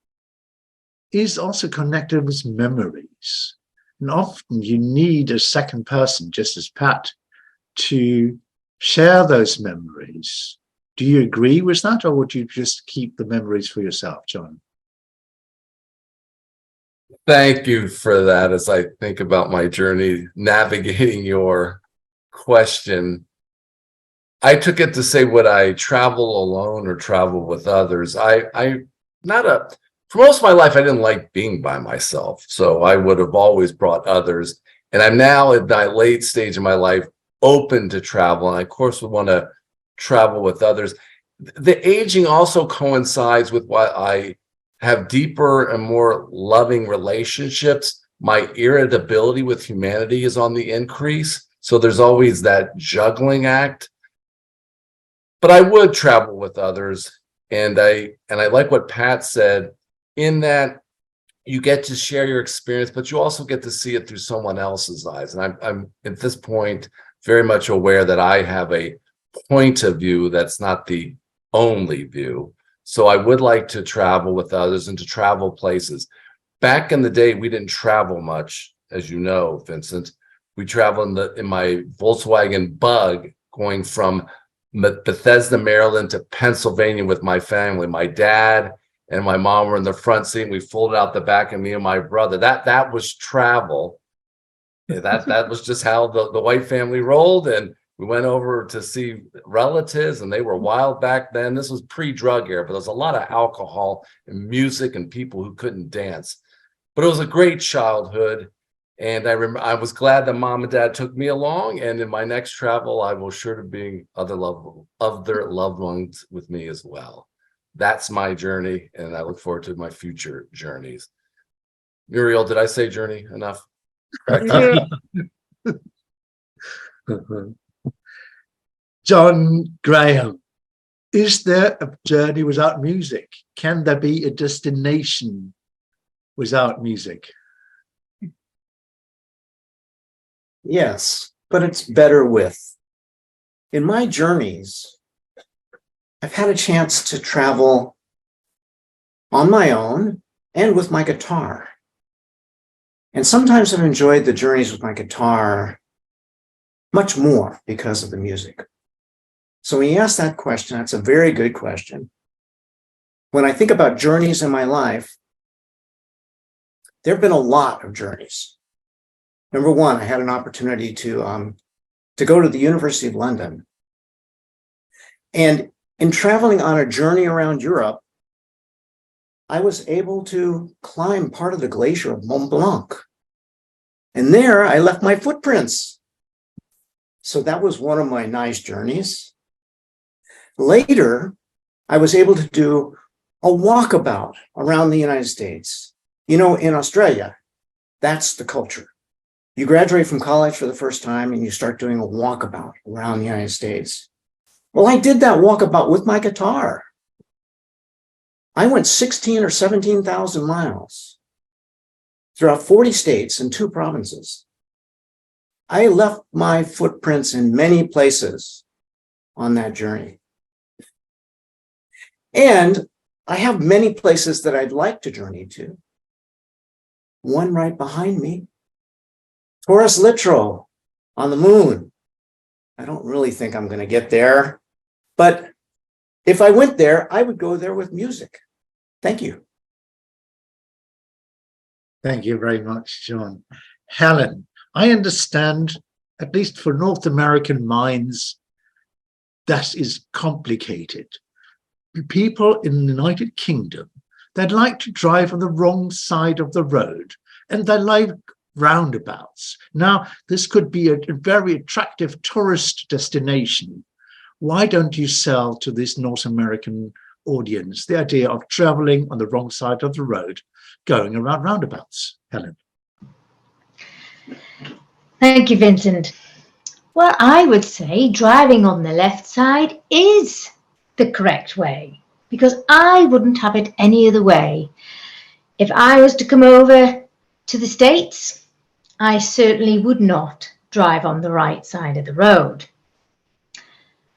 is also connected with memories. And often you need a second person, just as Pat, to share those memories. Do you agree with that, or would you just keep the memories for yourself, John? Thank you for that. As I think about my journey navigating your question, I took it to say, would I travel alone or travel with others? For most of my life, I didn't like being by myself. So I would have always brought others. And I'm now at my late stage of my life open to travel. And I, of course, would want to travel with others. The aging also coincides with why I have deeper and more loving relationships. My irritability with humanity is on the increase. So there's always that juggling act. But I would travel with others. And I like what Pat said, in that you get to share your experience, but you also get to see it through someone else's eyes. And I'm at this point very much aware that I have a point of view that's not the only view. So I would like to travel with others and to travel places. Back in the day, we didn't travel much, as you know, Vincent. We traveled in my Volkswagen Bug, going from Bethesda, Maryland to Pennsylvania with my family. My dad and my mom were in the front seat. And we folded out the back, and me and my brother. That was travel. Yeah, that was just how the White family rolled. And we went over to see relatives, and they were wild back then. This was pre-drug era, but there was a lot of alcohol and music and people who couldn't dance. But it was a great childhood. And I was glad that mom and dad took me along. And in my next travel, I will sure to bring other loved ones with me as well. That's my journey, and I look forward to my future journeys. Muriel, did I say journey enough? John Graham, is there a journey without music? Can there be a destination without music? Yes, but it's better with. In my journeys, I've had a chance to travel on my own and with my guitar. And sometimes I've enjoyed the journeys with my guitar much more because of the music. So when you ask that question, that's a very good question. When I think about journeys in my life, there have been a lot of journeys. Number one, I had an opportunity to go to the University of London. And In traveling on a journey around Europe, I was able to climb part of the glacier of Mont Blanc. And there I left my footprints. So that was one of my nice journeys. Later, I was able to do a walkabout around the United States. You know, in Australia, that's the culture. You graduate from college for the first time and you start doing a walkabout around the United States. Well, I did that walkabout with my guitar. I went 16 or 17,000 miles throughout 40 states and 2 provinces. I left my footprints in many places on that journey. And I have many places that I'd like to journey to. One right behind me, Taurus Littrow on the moon. I don't really think I'm going to get there, but if I went there, I would go there with music. Thank you. Thank you very much, John. Helen, I understand, at least for North American minds, that is complicated. People in the United Kingdom, they'd like to drive on the wrong side of the road, and they like roundabouts. Now, this could be a very attractive tourist destination. Why don't you sell to this North American audience the idea of traveling on the wrong side of the road, going around roundabouts? Helen. Thank you, Vincent. Well, I would say driving on the left side is the correct way, because I wouldn't have it any other way. If I was to come over to the States, I certainly would not drive on the right side of the road.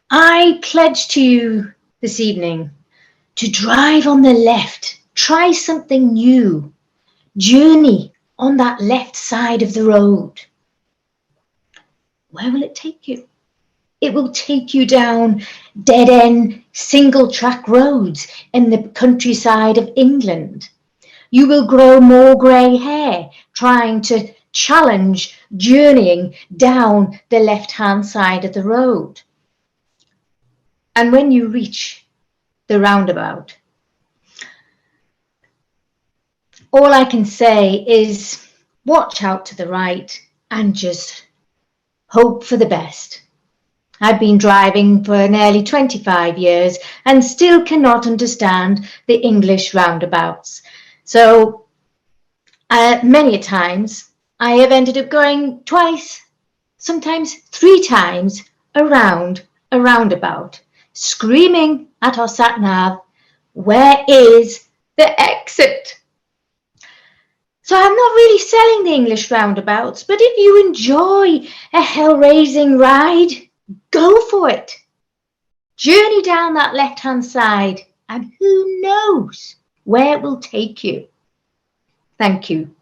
I pledge to you this evening to drive on the left, try something new, journey on that left side of the road. Where will it take you? It will take you down dead-end, single-track roads in the countryside of England. You will grow more grey hair trying to challenge journeying down the left-hand side of the road. And when you reach the roundabout, all I can say is watch out to the right and just hope for the best. I've been driving for nearly 25 years and still cannot understand the English roundabouts. So many times I have ended up going twice, sometimes 3 times around a roundabout, screaming at our sat-nav, where is the exit? So I'm not really selling the English roundabouts, but if you enjoy a hell-raising ride, go for it. Journey down that left-hand side, and who knows where it will take you. Thank you.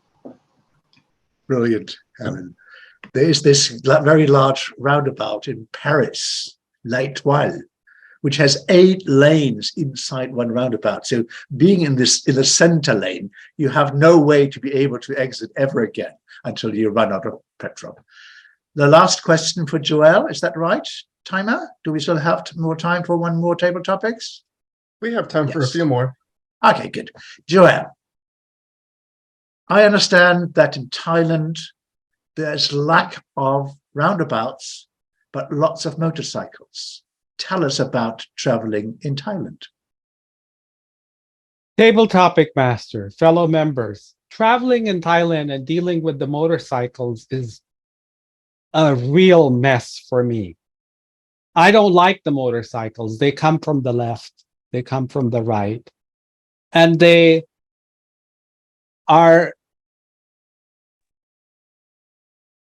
Brilliant, Helen. There is this very large roundabout in Paris, L'Étoile, which has 8 lanes inside one roundabout. So being in the center lane, you have no way to be able to exit ever again until you run out of petrol. The last question for Joelle, is that right? Timer? Do we still have more time for one more table topics? We have time for a few more. Okay, good. Joelle, I understand that in Thailand, there's lack of roundabouts, but lots of motorcycles. Tell us about traveling in Thailand. Table topic master, fellow members, traveling in Thailand and dealing with the motorcycles is a real mess for me. I don't like the motorcycles. They come from the left, they come from the right, and they are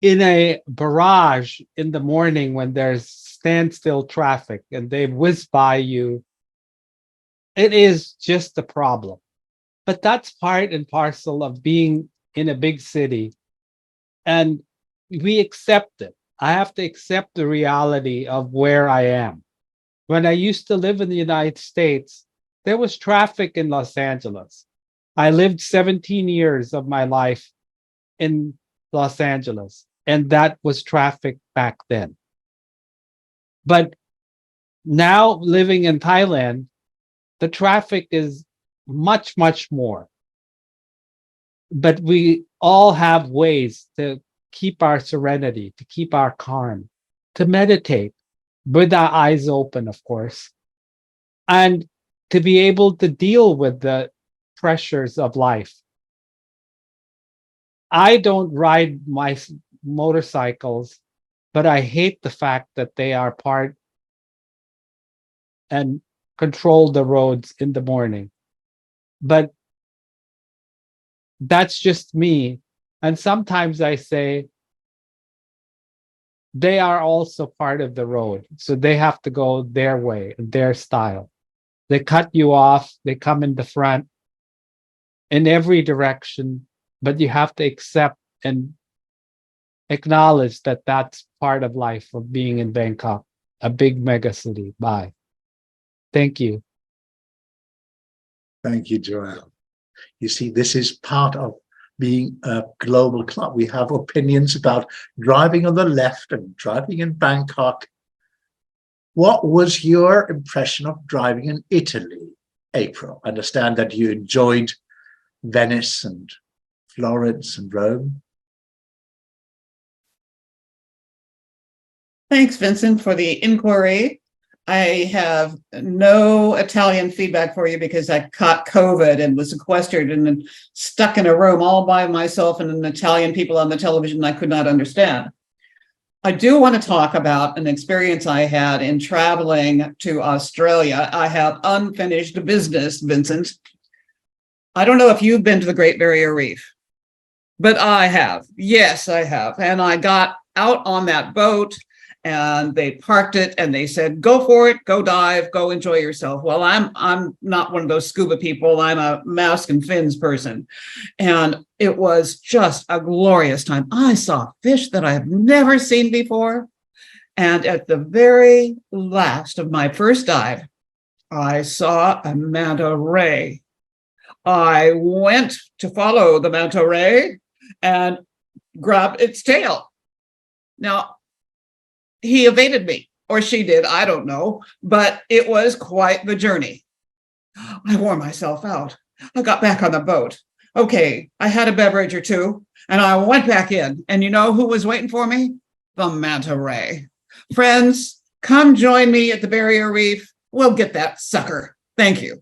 in a barrage in the morning when there's standstill traffic and they whiz by you. It is just a problem. But that's part and parcel of being in a big city. And we accept it. I have to accept the reality of where I am. When I used to live in the United States, there was traffic in Los Angeles. I lived 17 years of my life in Los Angeles, and that was traffic back then. But now living in Thailand, the traffic is much, much more. But we all have ways to keep our serenity, to keep our calm, to meditate with our eyes open, of course, and to be able to deal with the pressures of life. I don't ride my motorcycles, but I hate the fact that they are part and control the roads in the morning. But that's just me. And sometimes I say, they are also part of the road. So they have to go their way, their style. They cut you off, they come in the front in every direction, but you have to accept and acknowledge that that's part of life of being in Bangkok, a big mega city. Bye. Thank you. Thank you, Joel. You see, this is part of being a global club. We have opinions about driving on the left and driving in Bangkok. What was your impression of driving in Italy, April? I understand that you enjoyed Venice and Florence and Rome. Thanks, Vincent, for the inquiry. I have no Italian feedback for you because I caught COVID and was sequestered and then stuck in a room all by myself and Italian people on the television I could not understand. I do want to talk about an experience I had in traveling to Australia. I have unfinished business, Vincent. I don't know if you've been to the Great Barrier Reef, but I have. Yes, I have. And I got out on that boat and they parked it and they said, go for it, go dive, go enjoy yourself. Well, I'm not one of those scuba people. I'm a mask and fins person. And it was just a glorious time. I saw fish that I have never seen before. And at the very last of my first dive, I saw a manta ray. I went to follow the manta ray and grabbed its tail. Now, he evaded me, or she did, I don't know, but it was quite the journey. I wore myself out. I got back on the boat. Okay, I had a beverage or two, and I went back in, and you know who was waiting for me? The manta ray. Friends, come join me at the Barrier Reef. We'll get that sucker. Thank you.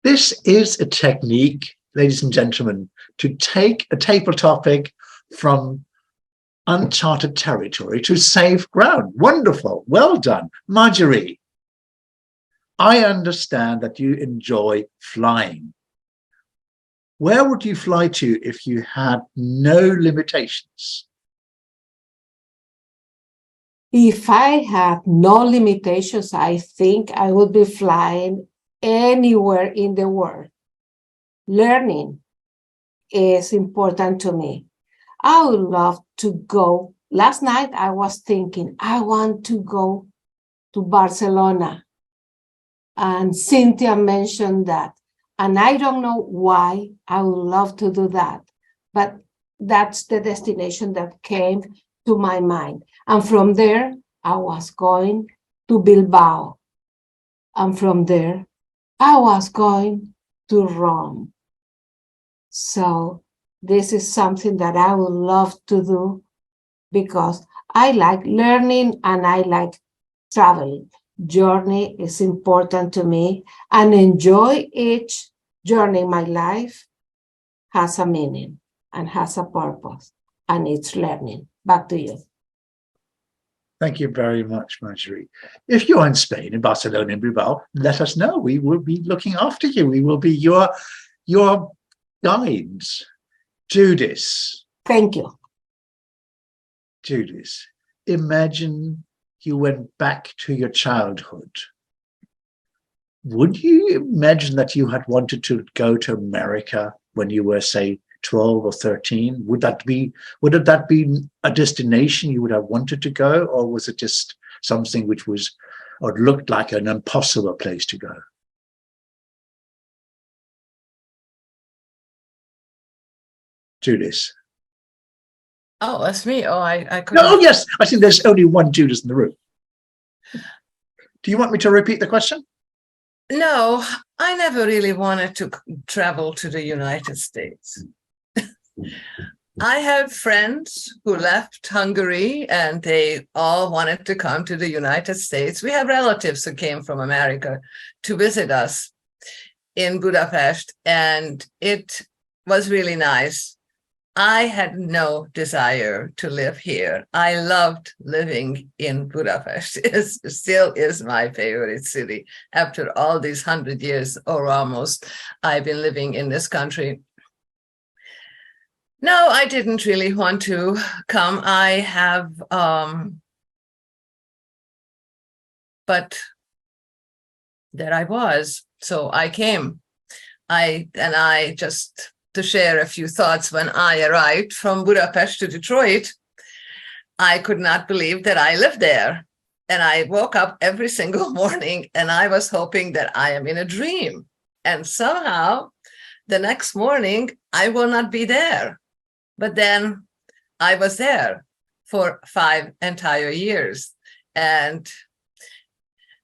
This is a technique, ladies and gentlemen, to take a table topic from uncharted territory to safe ground. Wonderful. Well done. Marjorie, I understand that you enjoy flying. Where would you fly to if you had no limitations? If I had no limitations, I think I would be flying anywhere in the world. Learning is important to me. I would love to go. Last night I was thinking, I want to go to Barcelona. And Cynthia mentioned that. And I don't know why I would love to do that. But that's the destination that came to my mind. And from there, I was going to Bilbao. And from there, I was going to Rome. So this is something that I would love to do because I like learning and I like traveling. Journey is important to me and enjoy each journey in my life has a meaning and has a purpose and it's learning. Back to you. Thank you very much, Marjorie. If you're in Spain, in Barcelona, in Bilbao, let us know. We will be looking after you. We will be your guides. Judith. Thank you. Judith, imagine you went back to your childhood. Would you imagine that you had wanted to go to America when you were, say, 12 or 13? Would that be a destination you would have wanted to go, or was it just something which was or looked like an impossible place to go? Judith. Oh, that's me. Oh, I couldn't. Oh, yes. I think there's only one Judith in the room. Do you want me to repeat the question? No, I never really wanted to travel to the United States. I had friends who left Hungary and they all wanted to come to the United States. We have relatives who came from America to visit us in Budapest, and it was really nice. I had no desire to live here. I loved living in Budapest. It still is my favorite city. After all these 100 years or almost, I've been living in this country. No, I didn't really want to come. I have, but there I was. So I came. I just, to share a few thoughts, when I arrived from Budapest to Detroit, I could not believe that I lived there. And I woke up every single morning and I was hoping that I am in a dream. And somehow the next morning I will not be there. But then I was there for 5 entire years. And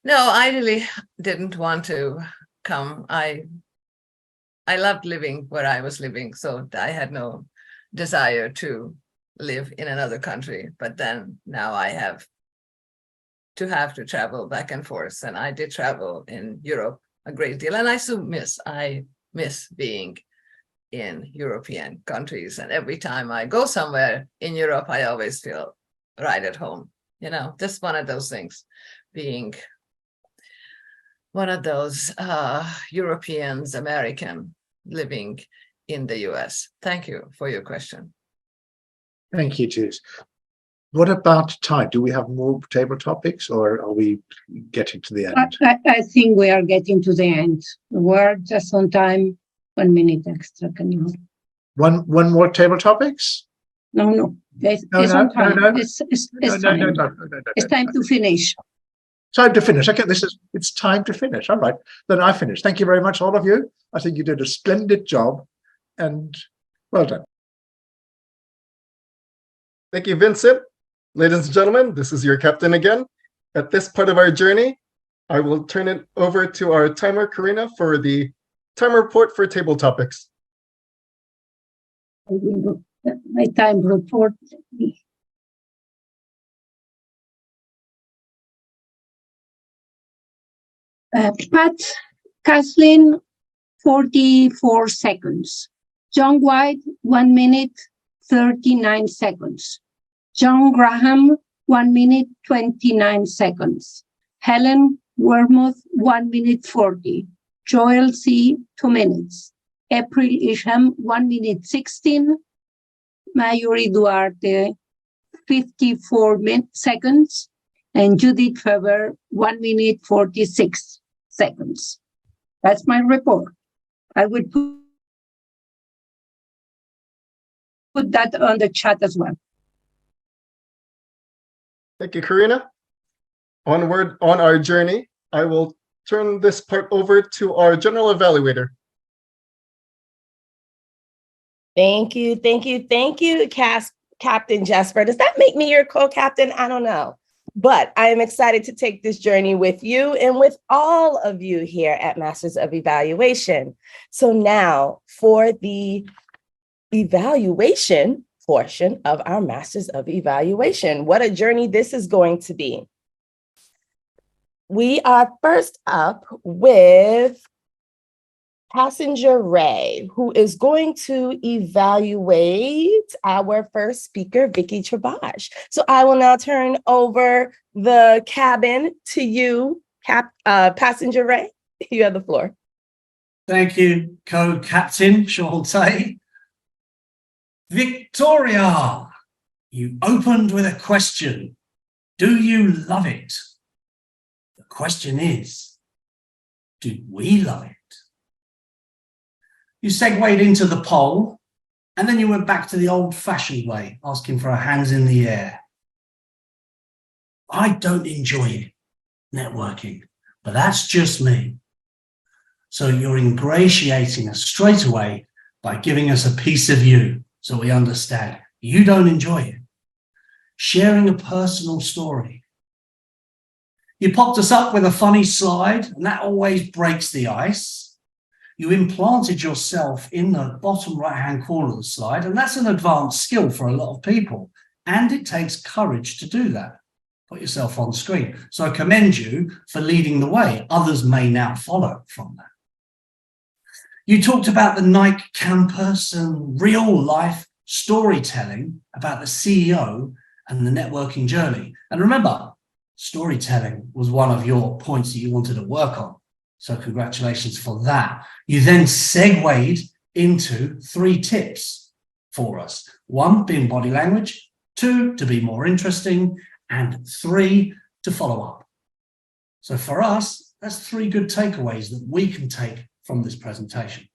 no, I really didn't want to come. I loved living where I was living, so I had no desire to live in another country. But then now I have to travel back and forth. And I did travel in Europe a great deal. And I miss being in European countries. And every time I go somewhere in Europe, I always feel right at home. You know, just one of those things, being one of those Europeans, American, living in the US. Thank you for your question. Thank you, Juice. What about time? Do we have more table topics or are we getting to the end? I think we are getting to the end. We're just on time. 1 minute extra. Can you? One more table topics? No. It's on time. It's time to finish. Time to finish. Okay, it's time to finish. All right, then I finish. Thank you very much, all of you. I think you did a splendid job and well done. Thank you, Vincent. Ladies and gentlemen, this is your captain again. At this part of our journey, I will turn it over to our timer, Karina, for the time report for table topics. My time report. Pat Kathleen, 44 seconds. Jon White, 1 minute, 39 seconds. John Graham, 1 minute, 29 seconds. Helen Wormuth, 1 minute, 40. Joel C., 2 minutes. April Isham, 1 minute, 16. Mayuri Duarte, 54 seconds. And Judith Feber, 1 minute, 46 seconds. That's my report. I will put that on the chat as well. Thank you, Karina. Onward on our journey, I will turn this part over to our general evaluator. Thank you, Captain Jessper. Does that make me your co-captain? I don't know. But I am excited to take this journey with you and with all of you here at Masters of Evaluation. So now for the evaluation portion of our Masters of Evaluation. What a journey this is going to be. We are first up with Passenger Ray, who is going to evaluate our first speaker, Vicky Trabaj. So I will now turn over the cabin to you, Passenger Ray. You have the floor. Thank you, co-captain Shante. Victoria, you opened with a question. Do you love it? The question is, do we love it? You segued into the poll, and then you went back to the old-fashioned way, asking for a hands in the air. I don't enjoy networking, but that's just me. So you're ingratiating us straight away by giving us a piece of you, so we understand you don't enjoy it. Sharing a personal story. You popped us up with a funny slide, and that always breaks the ice. You implanted yourself in the bottom right-hand corner of the slide, and that's an advanced skill for a lot of people. And it takes courage to do that. Put yourself on screen. So I commend you for leading the way. Others may now follow from that. You talked about the Nike campus and real life storytelling about the CEO and the networking journey. And remember, storytelling was one of your points that you wanted to work on. So congratulations for that. You then segued into 3 tips for us. 1 being body language, 2 to be more interesting, and 3 to follow up. So for us, that's 3 good takeaways that we can take from this presentation.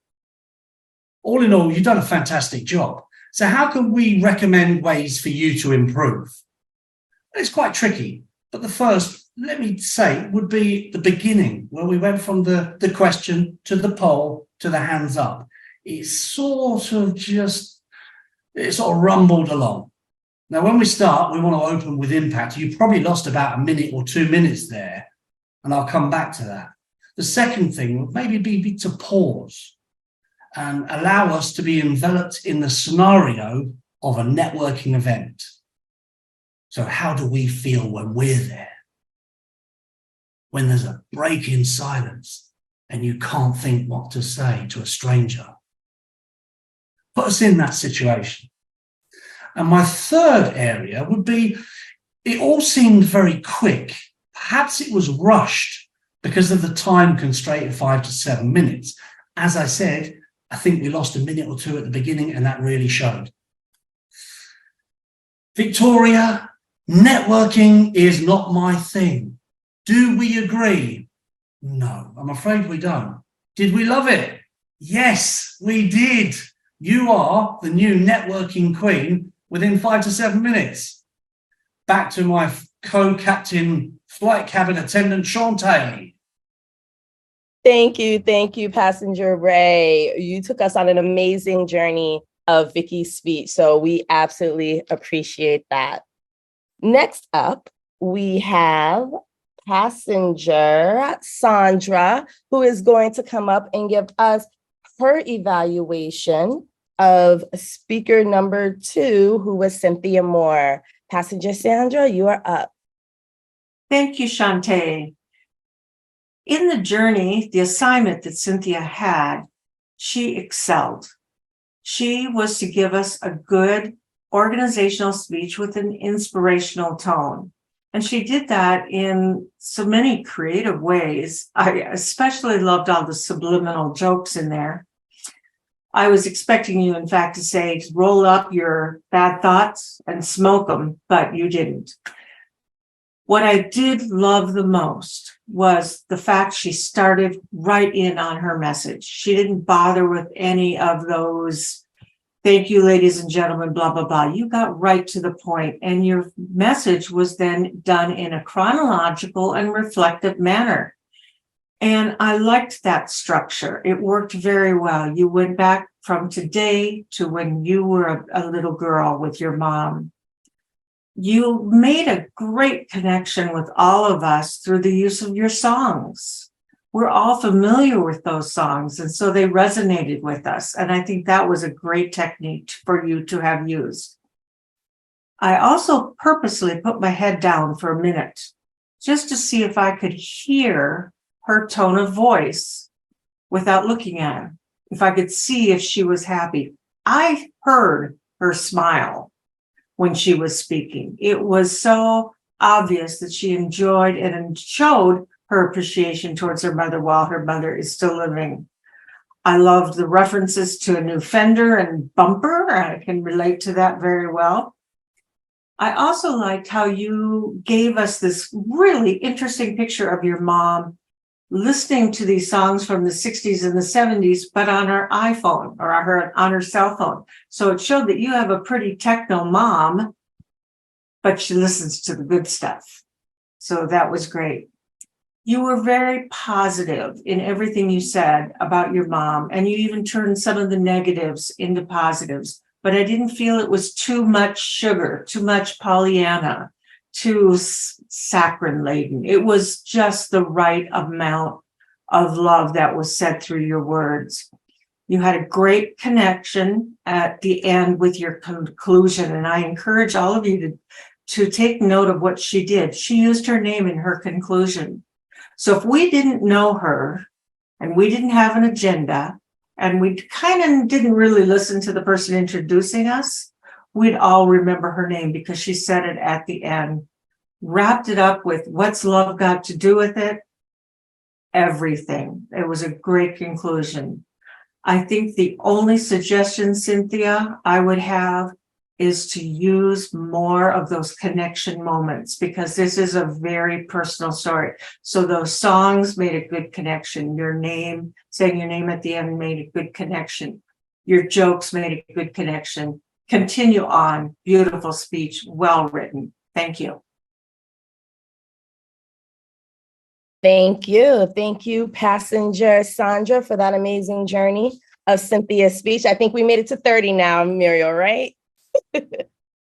All in all, you've done a fantastic job. So how can we recommend ways for you to improve? It's quite tricky, but the first, let me say, would be the beginning, where we went from the question to the poll to the hands up. It sort of rumbled along. Now, when we start, we want to open with impact. You probably lost about a minute or 2 minutes there, and I'll come back to that. The second thing would maybe be to pause and allow us to be enveloped in the scenario of a networking event. So how do we feel when we're there? When there's a break in silence and you can't think what to say to a stranger. Put us in that situation. And my third area would be, it all seemed very quick. Perhaps it was rushed because of the time constraint of 5 to 7 minutes. As I said, I think we lost a minute or 2 at the beginning, and that really showed. Victoria, networking is not my thing. Do we agree? No, I'm afraid we don't. Did we love it? Yes, we did. You are the new networking queen within 5 to 7 minutes. Back to my co-captain, flight cabin attendant, Shantae. Thank you, Passenger Ray. You took us on an amazing journey of Vicky's speech, so we absolutely appreciate that. Next up, we have Passenger Sandra, who is going to come up and give us her evaluation of speaker number 2, who was Cynthia Moore. Passenger Sandra, you are up. Thank you, Shantae. In the journey, the assignment that Cynthia had, she excelled. She was to give us a good organizational speech with an inspirational tone. And she did that in so many creative ways. I especially loved all the subliminal jokes in there. I was expecting you, in fact, to say, roll up your bad thoughts and smoke them, but you didn't. What I did love the most was the fact she started right in on her message. She didn't bother with any of those, thank you, ladies and gentlemen, blah, blah, blah. You got right to the point, and your message was then done in a chronological and reflective manner. And I liked that structure. It worked very well. You went back from today to when you were a little girl with your mom. You made a great connection with all of us through the use of your songs. We're all familiar with those songs, and so they resonated with us. And I think that was a great technique for you to have used. I also purposely put my head down for a minute just to see if I could hear her tone of voice without looking at her, if I could see if she was happy. I heard her smile when she was speaking. It was so obvious that she enjoyed and showed her appreciation towards her mother while her mother is still living. I loved the references to a new fender and bumper. I can relate to that very well. I also liked how you gave us this really interesting picture of your mom listening to these songs from the 60s and the 70s, but on her iPhone or on her cell phone. So it showed that you have a pretty techno mom, but she listens to the good stuff. So that was great. You were very positive in everything you said about your mom, and you even turned some of the negatives into positives. But I didn't feel it was too much sugar, too much Pollyanna. too saccharine laden. It was just the right amount of love that was said through your words. You had a great connection at the end with your conclusion, and I encourage all of you to take note of what she did. She used her name in her conclusion. So if we didn't know her and we didn't have an agenda and we kind of didn't really listen to the person introducing us, we'd all remember her name because she said it at the end. Wrapped it up with what's love got to do with it? Everything. It was a great conclusion. I think the only suggestion, Cynthia, I would have is to use more of those connection moments because this is a very personal story. So those songs made a good connection. Your name, saying your name at the end made a good connection. Your jokes made a good connection. Continue on. Beautiful speech. Well written. Thank you. Thank you. Thank you, passenger Sandra, for that amazing journey of Cynthia's speech. I think we made it to 30 now, Muriel, right?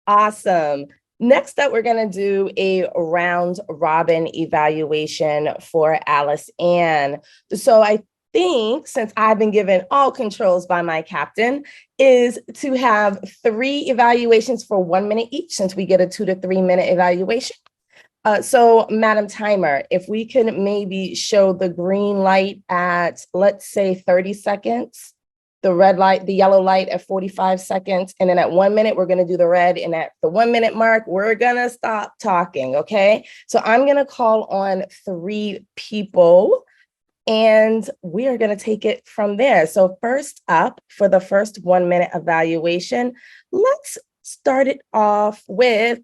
Awesome. Next up, we're going to do a round robin evaluation for Alice Ann. So I think, since I've been given all controls by my captain, is to have 3 evaluations for 1 minute each, since we get a 2 to 3 minute evaluation. So, Madam Timer, if we can maybe show the green light at, let's say, 30 seconds, the red light, the yellow light at 45 seconds, and then at 1 minute, we're going to do the red, and at the 1 minute mark, we're going to stop talking, okay? So I'm going to call on 3 people, and we are going to take it from there. So first up, for the first 1 minute evaluation, let's start it off with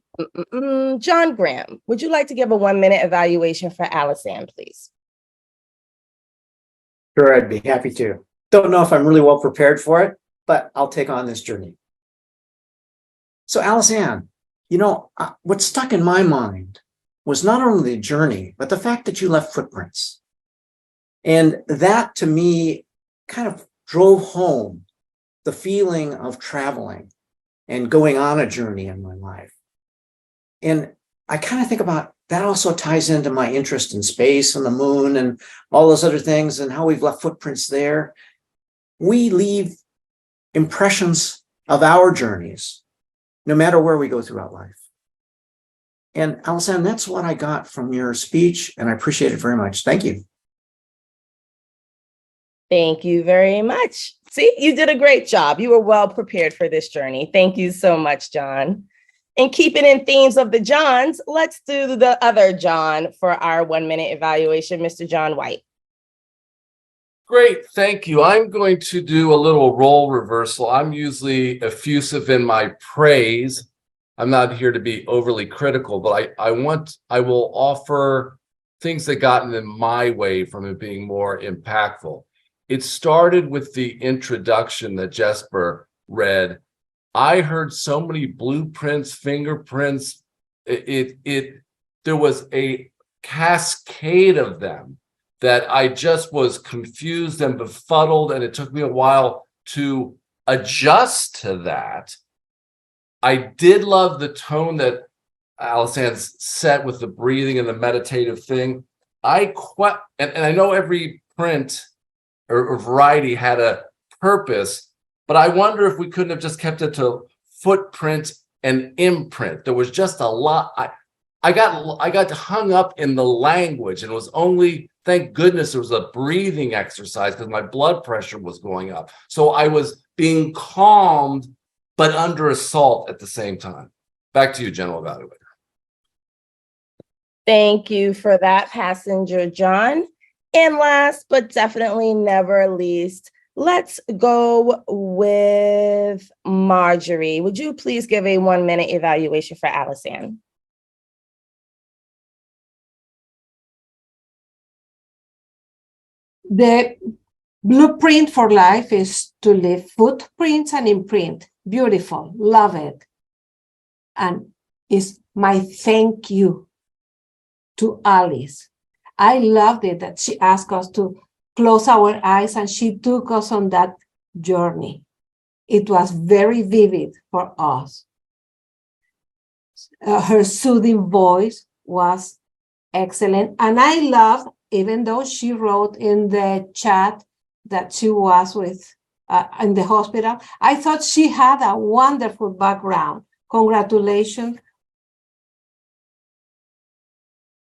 John Graham. Would you like to give a 1 minute evaluation for Alice Ann, please? Sure, I'd be happy to. Don't know if I'm really well prepared for it, but I'll take on this journey. So Alice Ann, you know, what stuck in my mind was not only the journey, but the fact that you left footprints. And that to me kind of drove home the feeling of traveling and going on a journey in my life. And I kind of think about that also ties into my interest in space and the moon and all those other things and how we've left footprints there. We leave impressions of our journeys, no matter where we go throughout life. And Alice Ann, that's what I got from your speech, and I appreciate it very much. Thank you. Thank you very much. See, you did a great job. You were well prepared for this journey. Thank you so much, John. And keeping in themes of the Johns, let's do the other John for our 1 minute evaluation, Mr. Jon White. Great, thank you. I'm going to do a little role reversal. I'm usually effusive in my praise. I'm not here to be overly critical, but I will offer things that got in my way from it being more impactful. It started with the introduction that Jessper read. I heard so many blueprints, fingerprints. There was a cascade of them that I just was confused and befuddled, and it took me a while to adjust to that. I did love the tone that Alice Ann set with the breathing and the meditative thing. And I know every print or variety had a purpose, but I wonder if we couldn't have just kept it to footprint and imprint. There was just a lot. I got hung up in the language, and it was only, thank goodness, there was a breathing exercise because my blood pressure was going up. So I was being calmed, but under assault at the same time. Back to you, General Evaluator. Thank you for that, Passenger John. And last but definitely never least, let's go with Marjorie. Would you please give a 1 minute evaluation for Alice Ann? The blueprint for life is to leave footprints and imprint. Beautiful, love it. And it's my thank you to Alice. I loved it that she asked us to close our eyes and she took us on that journey. It was very vivid for us. Her soothing voice was excellent. And I loved, even though she wrote in the chat that she was with in the hospital, I thought she had a wonderful background. Congratulations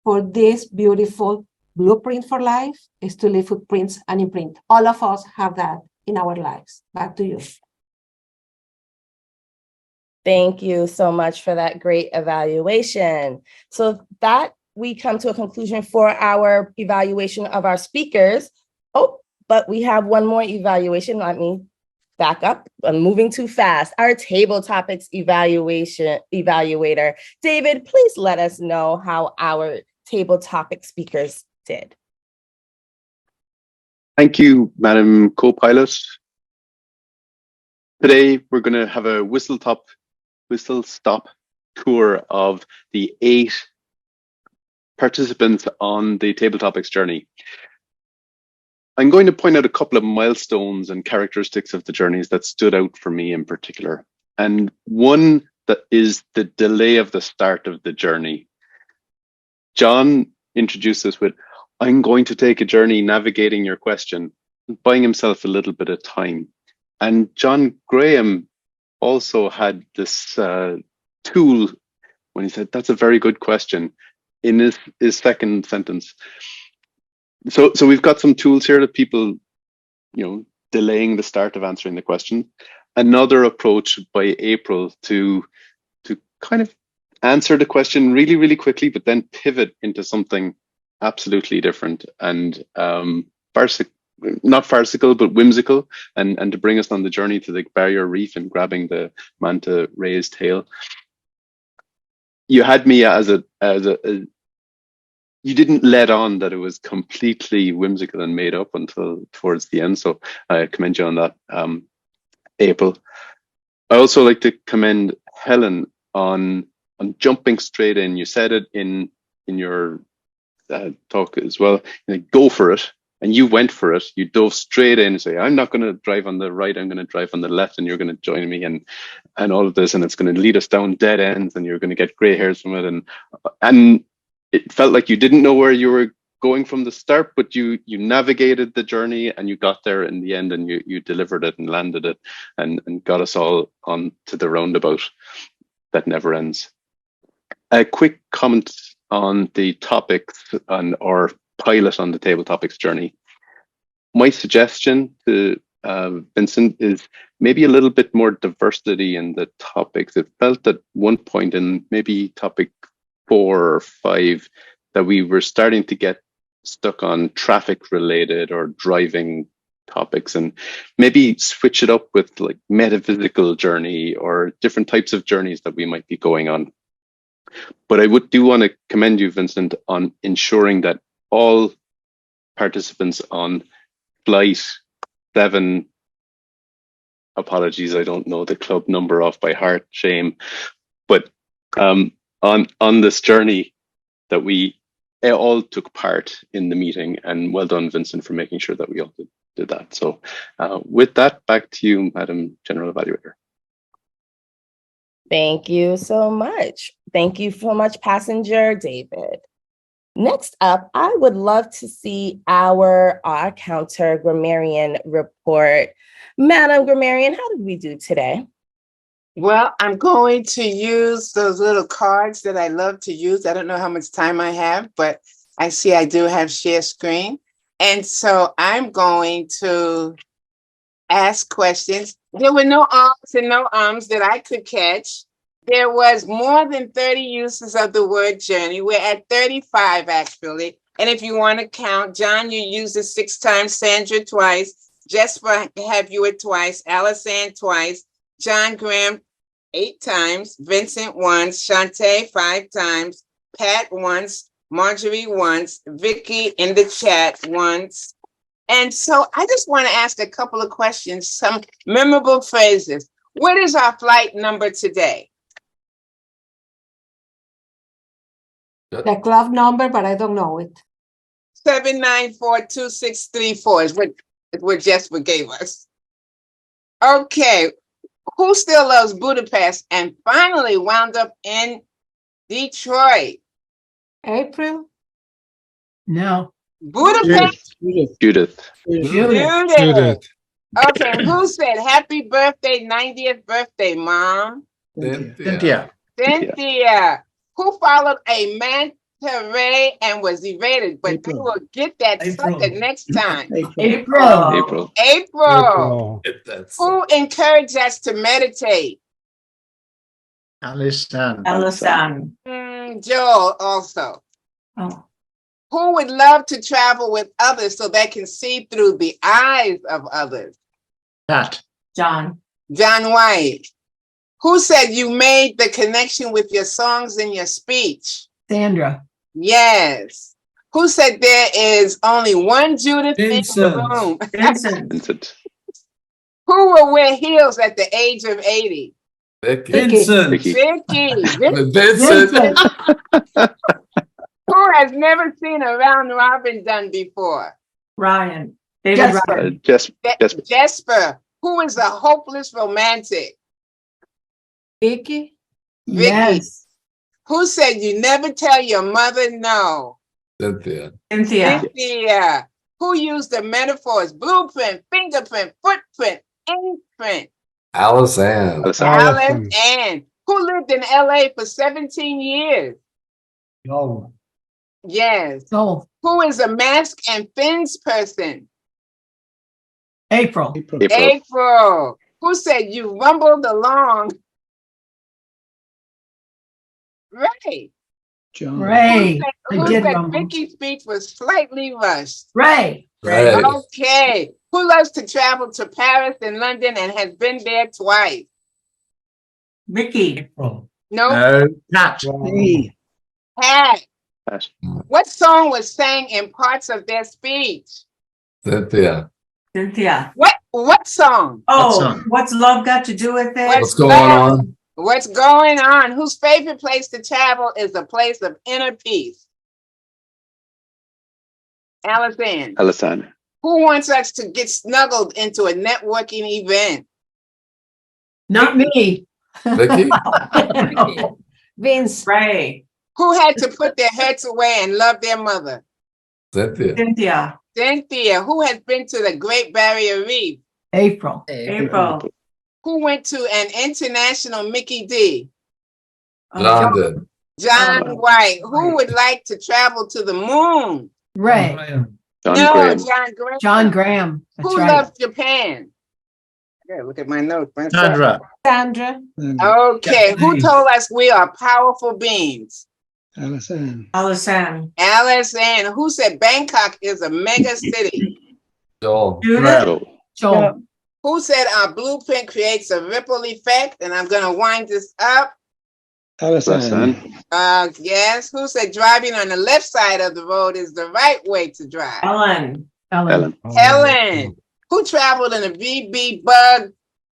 for this beautiful blueprint for life, is to leave footprints and imprint. All of us have that in our lives. Back to you. Thank you so much for that great evaluation. So that we come to a conclusion for our evaluation of our speakers. Oh, but we have one more evaluation. Let me back up. I'm moving too fast. Our table topics evaluator. David, please let us know how our table topic speakers did. Thank you, Madam Co-Pilot. Today, we're going to have a whistle-stop tour of the 8 participants on the table topics journey. I'm going to point out a couple of milestones and characteristics of the journeys that stood out for me in particular. And one that is the delay of the start of the journey. Jon introduced us with, I'm going to take a journey navigating your question, buying himself a little bit of time. And John Graham also had this tool when he said, that's a very good question, in his second sentence. So we've got some tools here that people, delaying the start of answering the question. Another approach by April to kind of answer the question really, really quickly, but then pivot into something absolutely different and not farcical, but whimsical, and to bring us on the journey to the barrier reef and grabbing the manta ray's tail. You had me as a you didn't let on that it was completely whimsical and made up until towards the end. So I commend you on that, April. I also like to commend Helen on jumping straight in. You said it in your talk as well. Go for it. And you went for it. You dove straight in and say, I'm not going to drive on the right. I'm going to drive on the left, and you're going to join me, and all of this, and it's going to lead us down dead ends, and you're going to get gray hairs from it. And it felt like you didn't know where you were going from the start, but you navigated the journey and you got there in the end, and you delivered it and landed it and got us all on to the roundabout that never ends. A quick comment on the topics or pilot on the table topics journey. My suggestion to Vincent is maybe a little bit more diversity in the topics. It felt at one point in maybe topic 4 or 5 that we were starting to get stuck on traffic related or driving topics, and maybe switch it up with like metaphysical journey or different types of journeys that we might be going on. But I do want to commend you, Vincent, on ensuring that all participants on flight 7, apologies, I don't know the club number off by heart, shame, but on this journey that we all took part in the meeting, and well done, Vincent, for making sure that we all did that. So with that, back to you, Madam General Evaluator. Thank you so much. Thank you so much, Passenger David. Next up, I would love to see our counter grammarian report. Madam Grammarian, how did we do today? Well, I'm going to use those little cards that I love to use. I don't know how much time I have, but I see I do have share screen. And so I'm going to ask questions. There were no arms and no arms that I could catch. There was more than 30 uses of the word journey. We're at 35, actually. And if you want to count, Jon, you used it 6 times, Sandra twice, Jessper have you it twice, Allison twice, Jon Graham 8 times, Vincent once, Shantae 5 times, Pat once, Marjorie once, Vicky in the chat once. And so I just want to ask a couple of questions, some memorable phrases. What is our flight number today? The club number, but I don't know it. 7942634 is what Jessper gave us. Okay, who still loves Budapest and finally wound up in Detroit. April. No. Budapest. Judith. Judith. Okay, who said happy birthday, 90th birthday, Mom? Cynthia. Cynthia. Who followed a manta ray and was evaded, but they will get that sucker next time. April. April. Who encouraged us to meditate? Alison. Alison. Joel also. Oh. Who would love to travel with others so they can see through the eyes of others? Pat. John. Jon White. Who said you made the connection with your songs and your speech? Sandra. Yes. Who said there is only one Judith in the room? Vincent. Who will wear heels at the age of 80? Vincent. Vicky. Vincent. Who has never seen a round robin done before? Ryan. David Ryan. Jessper. Who is a hopeless romantic? Vicky. Yes. Who said you never tell your mother no? Cynthia. Cynthia. Who used the metaphors blueprint, fingerprint, footprint, imprint? Alison. Alice. Who lived in LA for 17 years? Yo. Yes. Oh. Who is a mask and fins person? April. April. Who said you rumbled along? Ray. John. Ray. Who said Vicky's speech was slightly rushed? Ray. Okay. Who loves to travel to Paris and London and has been there twice? Vicky. April. No. Pat. Me. Pat. What song was sang in parts of their speech? Cynthia. What song? Oh, what's love got to do with it? What's going on? What's going on? Whose favorite place to travel is a place of inner peace? Alison. Who wants us to get snuggled into a networking event? Not me. Vicky. Vince. Ray. Who had to put their heads away and love their mother? Cynthia. Cynthia. Who has been to the Great Barrier Reef? April. Who went to an international Mickey D? John did. Jon White. Who would like to travel to the moon? Ray. John Graham. John Graham. That's Who right. loves Japan? I gotta look at my notes. Sandra. Okay. Who told us we are powerful beings? Alison. Who said Bangkok is a mega city? Joel. Joel. Who said our blueprint creates a ripple effect? And I'm gonna wind this up. Alison. Yes. Who said driving on the left side of the road is the right way to drive? Ellen. Who traveled in a VB bug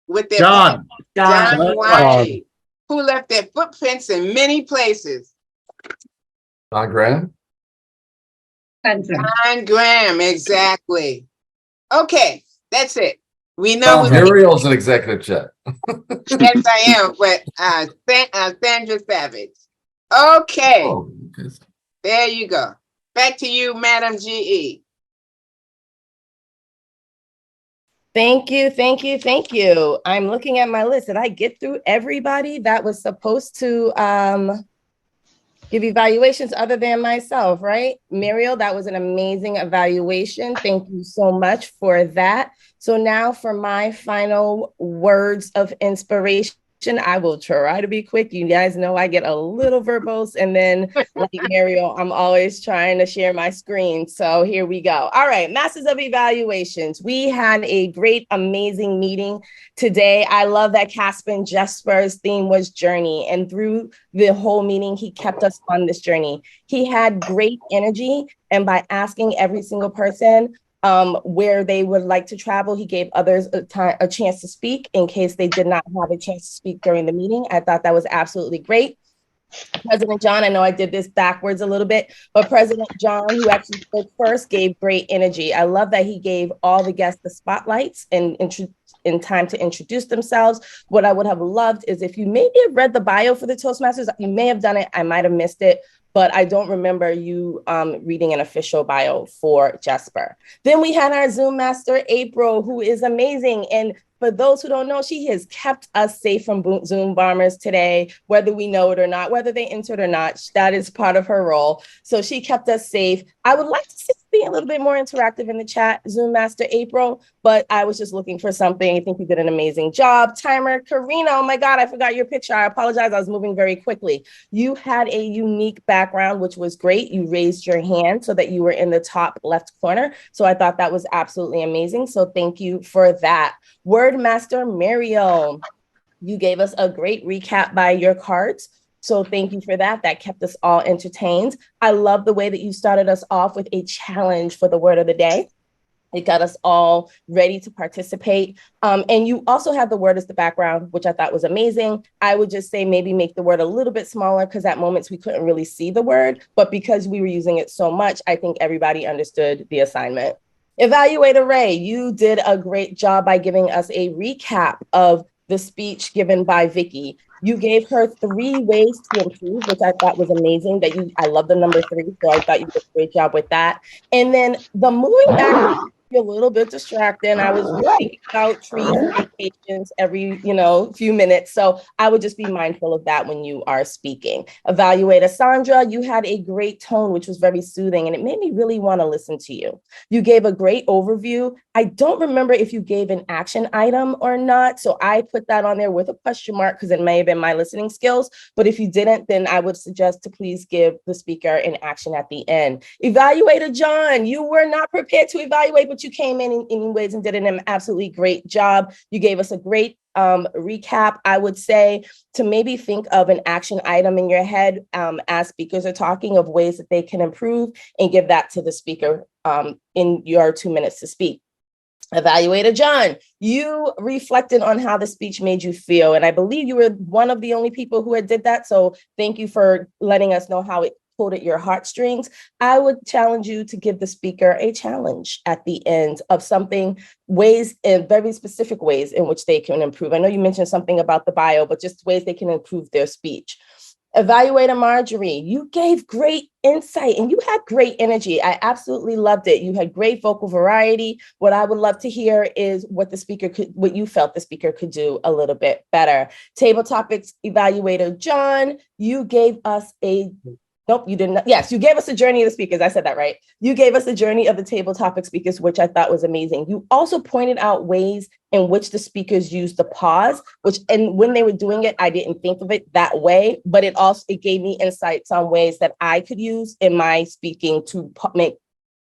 with their John White. Who left their footprints in many places? John Graham. Jon Graham, exactly. Okay, that's it. We know Muriel's an executive chef. Yes, I am, but Sandra Savage. Okay. There you go. Back to you, Madam GE. Thank you. I'm looking at my list. Did I get through everybody that was supposed to give evaluations other than myself, right? Muriel, that was an amazing evaluation. Thank you so much for that. So now for my final words of inspiration, I will try to be quick. You guys know I get a little verbose, and then like Muriel, I'm always trying to share my screen. So here we go. All right, Masters of Evaluations. We had a great, amazing meeting today. I love that Caspin Jesper's theme was journey, and through the whole meeting, he kept us on this journey. He had great energy, and by asking every single person where they would like to travel, he gave others a chance to speak in case they did not have a chance to speak during the meeting. I thought that was absolutely great. President John, I know I did this backwards a little bit, but President John, who actually spoke first, gave great energy. I love that he gave all the guests the spotlights and in time to introduce themselves. What I would have loved is if you maybe have read the bio for the Toastmasters, you may have done it, I might have missed it, but I don't remember you reading an official bio for Jessper. Then we had our Zoom master, April, who is amazing. And for those who don't know, she has kept us safe from Zoom bombers today, whether we know it or not, whether they entered or not. That is part of her role. So she kept us safe. I would like to see be a little bit more interactive in the chat, Zoom Master April, but I was just looking for something. I think you did an amazing job. Timer Karina, oh my God, I forgot your picture. I apologize. I was moving very quickly. You had a unique background, which was great. You raised your hand so that you were in the top left corner. So I thought that was absolutely amazing. So thank you for that. Word Master Mariel, you gave us a great recap by your cards. So thank you for that. That kept us all entertained. I love the way that you started us off with a challenge for the word of the day. It got us all ready to participate. And you also had the word as the background, which I thought was amazing. I would just say maybe make the word a little bit smaller because at moments we couldn't really see the word. But because we were using it so much, I think everybody understood the assignment. Evaluator Ray, you did a great job by giving us a recap of the speech given by Vicky. You gave her 3 ways to improve, which I thought was amazing. I love the number 3, so I thought you did a great job with that. And then the moving back, a little bit distracting. I was thinking about trees and vacations every, few minutes. So I would just be mindful of that when you are speaking. Evaluator Sandra, you had a great tone, which was very soothing, and it made me really want to listen to you. You gave a great overview. I don't remember if you gave an action item or not. So I put that on there with a question mark because it may have been my listening skills. But if you didn't, then I would suggest to please give the speaker an action at the end. Evaluator John, you were not prepared to evaluate, but you came in anyways and did an absolutely great job. You gave us a great recap. I would say to maybe think of an action item in your head as speakers are talking of ways that they can improve and give that to the speaker in your 2 minutes to speak. Evaluator John, you reflected on how the speech made you feel. And I believe you were one of the only people who did that. So thank you for letting us know how it pulled at your heartstrings. I would challenge you to give the speaker a challenge at the end of very specific ways in which they can improve. I know you mentioned something about the bio, but just ways they can improve their speech. Evaluator Marjorie, you gave great insight and you had great energy. I absolutely loved it. You had great vocal variety. What I would love to hear is what you felt the speaker could do a little bit better. Table Topics Evaluator John, you gave us Nope, you didn't. Yes, you gave us a journey of the speakers. I said that right. You gave us a journey of the table topic speakers, which I thought was amazing. You also pointed out ways in which the speakers used the pause, and when they were doing it, I didn't think of it that way, but it gave me insights on ways that I could use in my speaking to make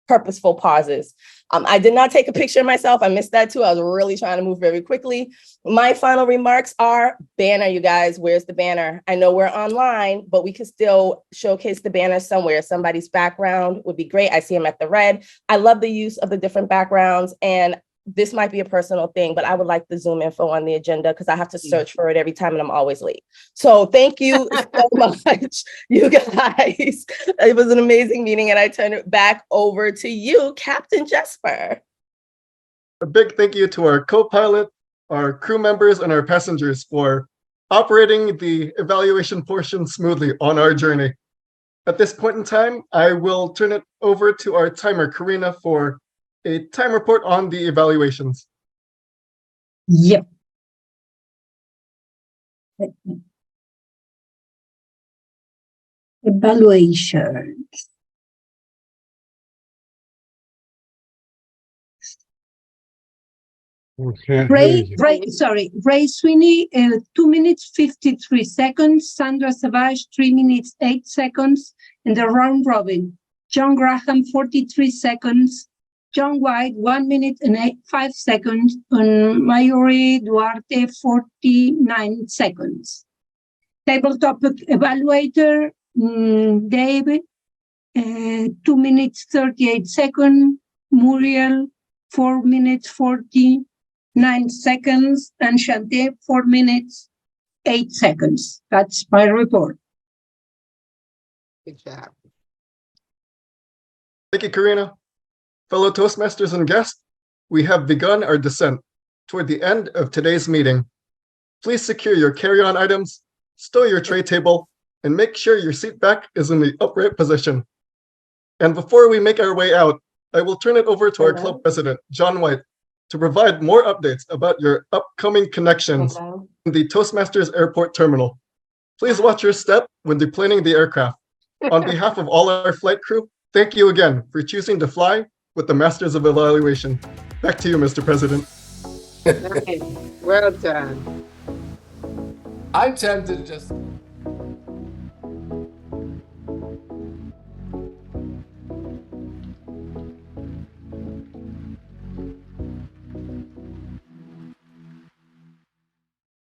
purposeful pauses. I did not take a picture of myself. I missed that too. I was really trying to move very quickly. My final remarks are banner, you guys. Where's the banner? I know we're online, but we could still showcase the banner somewhere. Somebody's background would be great. I see them at the red. I love the use of the different backgrounds, and this might be a personal thing, but I would like the Zoom info on the agenda because I have to search for it every time and I'm always late. So thank you so much, you guys. It was an amazing meeting and I turn it back over to you, Captain Jessper. A big thank you to our co-pilot, our crew members, and our passengers for operating the evaluation portion smoothly on our journey. At this point in time, I will turn it over to our timer, Karina, for a time report on the evaluations. Yep. Evaluation. Ray Sweeney, 2 minutes 53 seconds. Sandra Savage, 3 minutes 8 seconds. In the round robin, John Graham, 43 seconds. Jon White, 1 minute and 5 seconds. And Mayuri Duarte, 49 seconds. Tabletop evaluator, David, 2 minutes 38 seconds. Muriel, 4 minutes 49 seconds. And Shante, 4 minutes 8 seconds. That's my report. Good job. Thank you, Karina. Fellow Toastmasters and guests, we have begun our descent toward the end of today's meeting. Please secure your carry-on items, stow your tray table, and make sure your seat back is in the upright position. And before we make our way out, I will turn it over to our club president, Jon White, to provide more updates about your upcoming connections in the Toastmasters Airport Terminal. Please watch your step when deplaning the aircraft. On behalf of all our flight crew, thank you again for choosing to fly with the Masters of Evaluation. Back to you, Mr. President. Nice. Well done. I'm tempted to just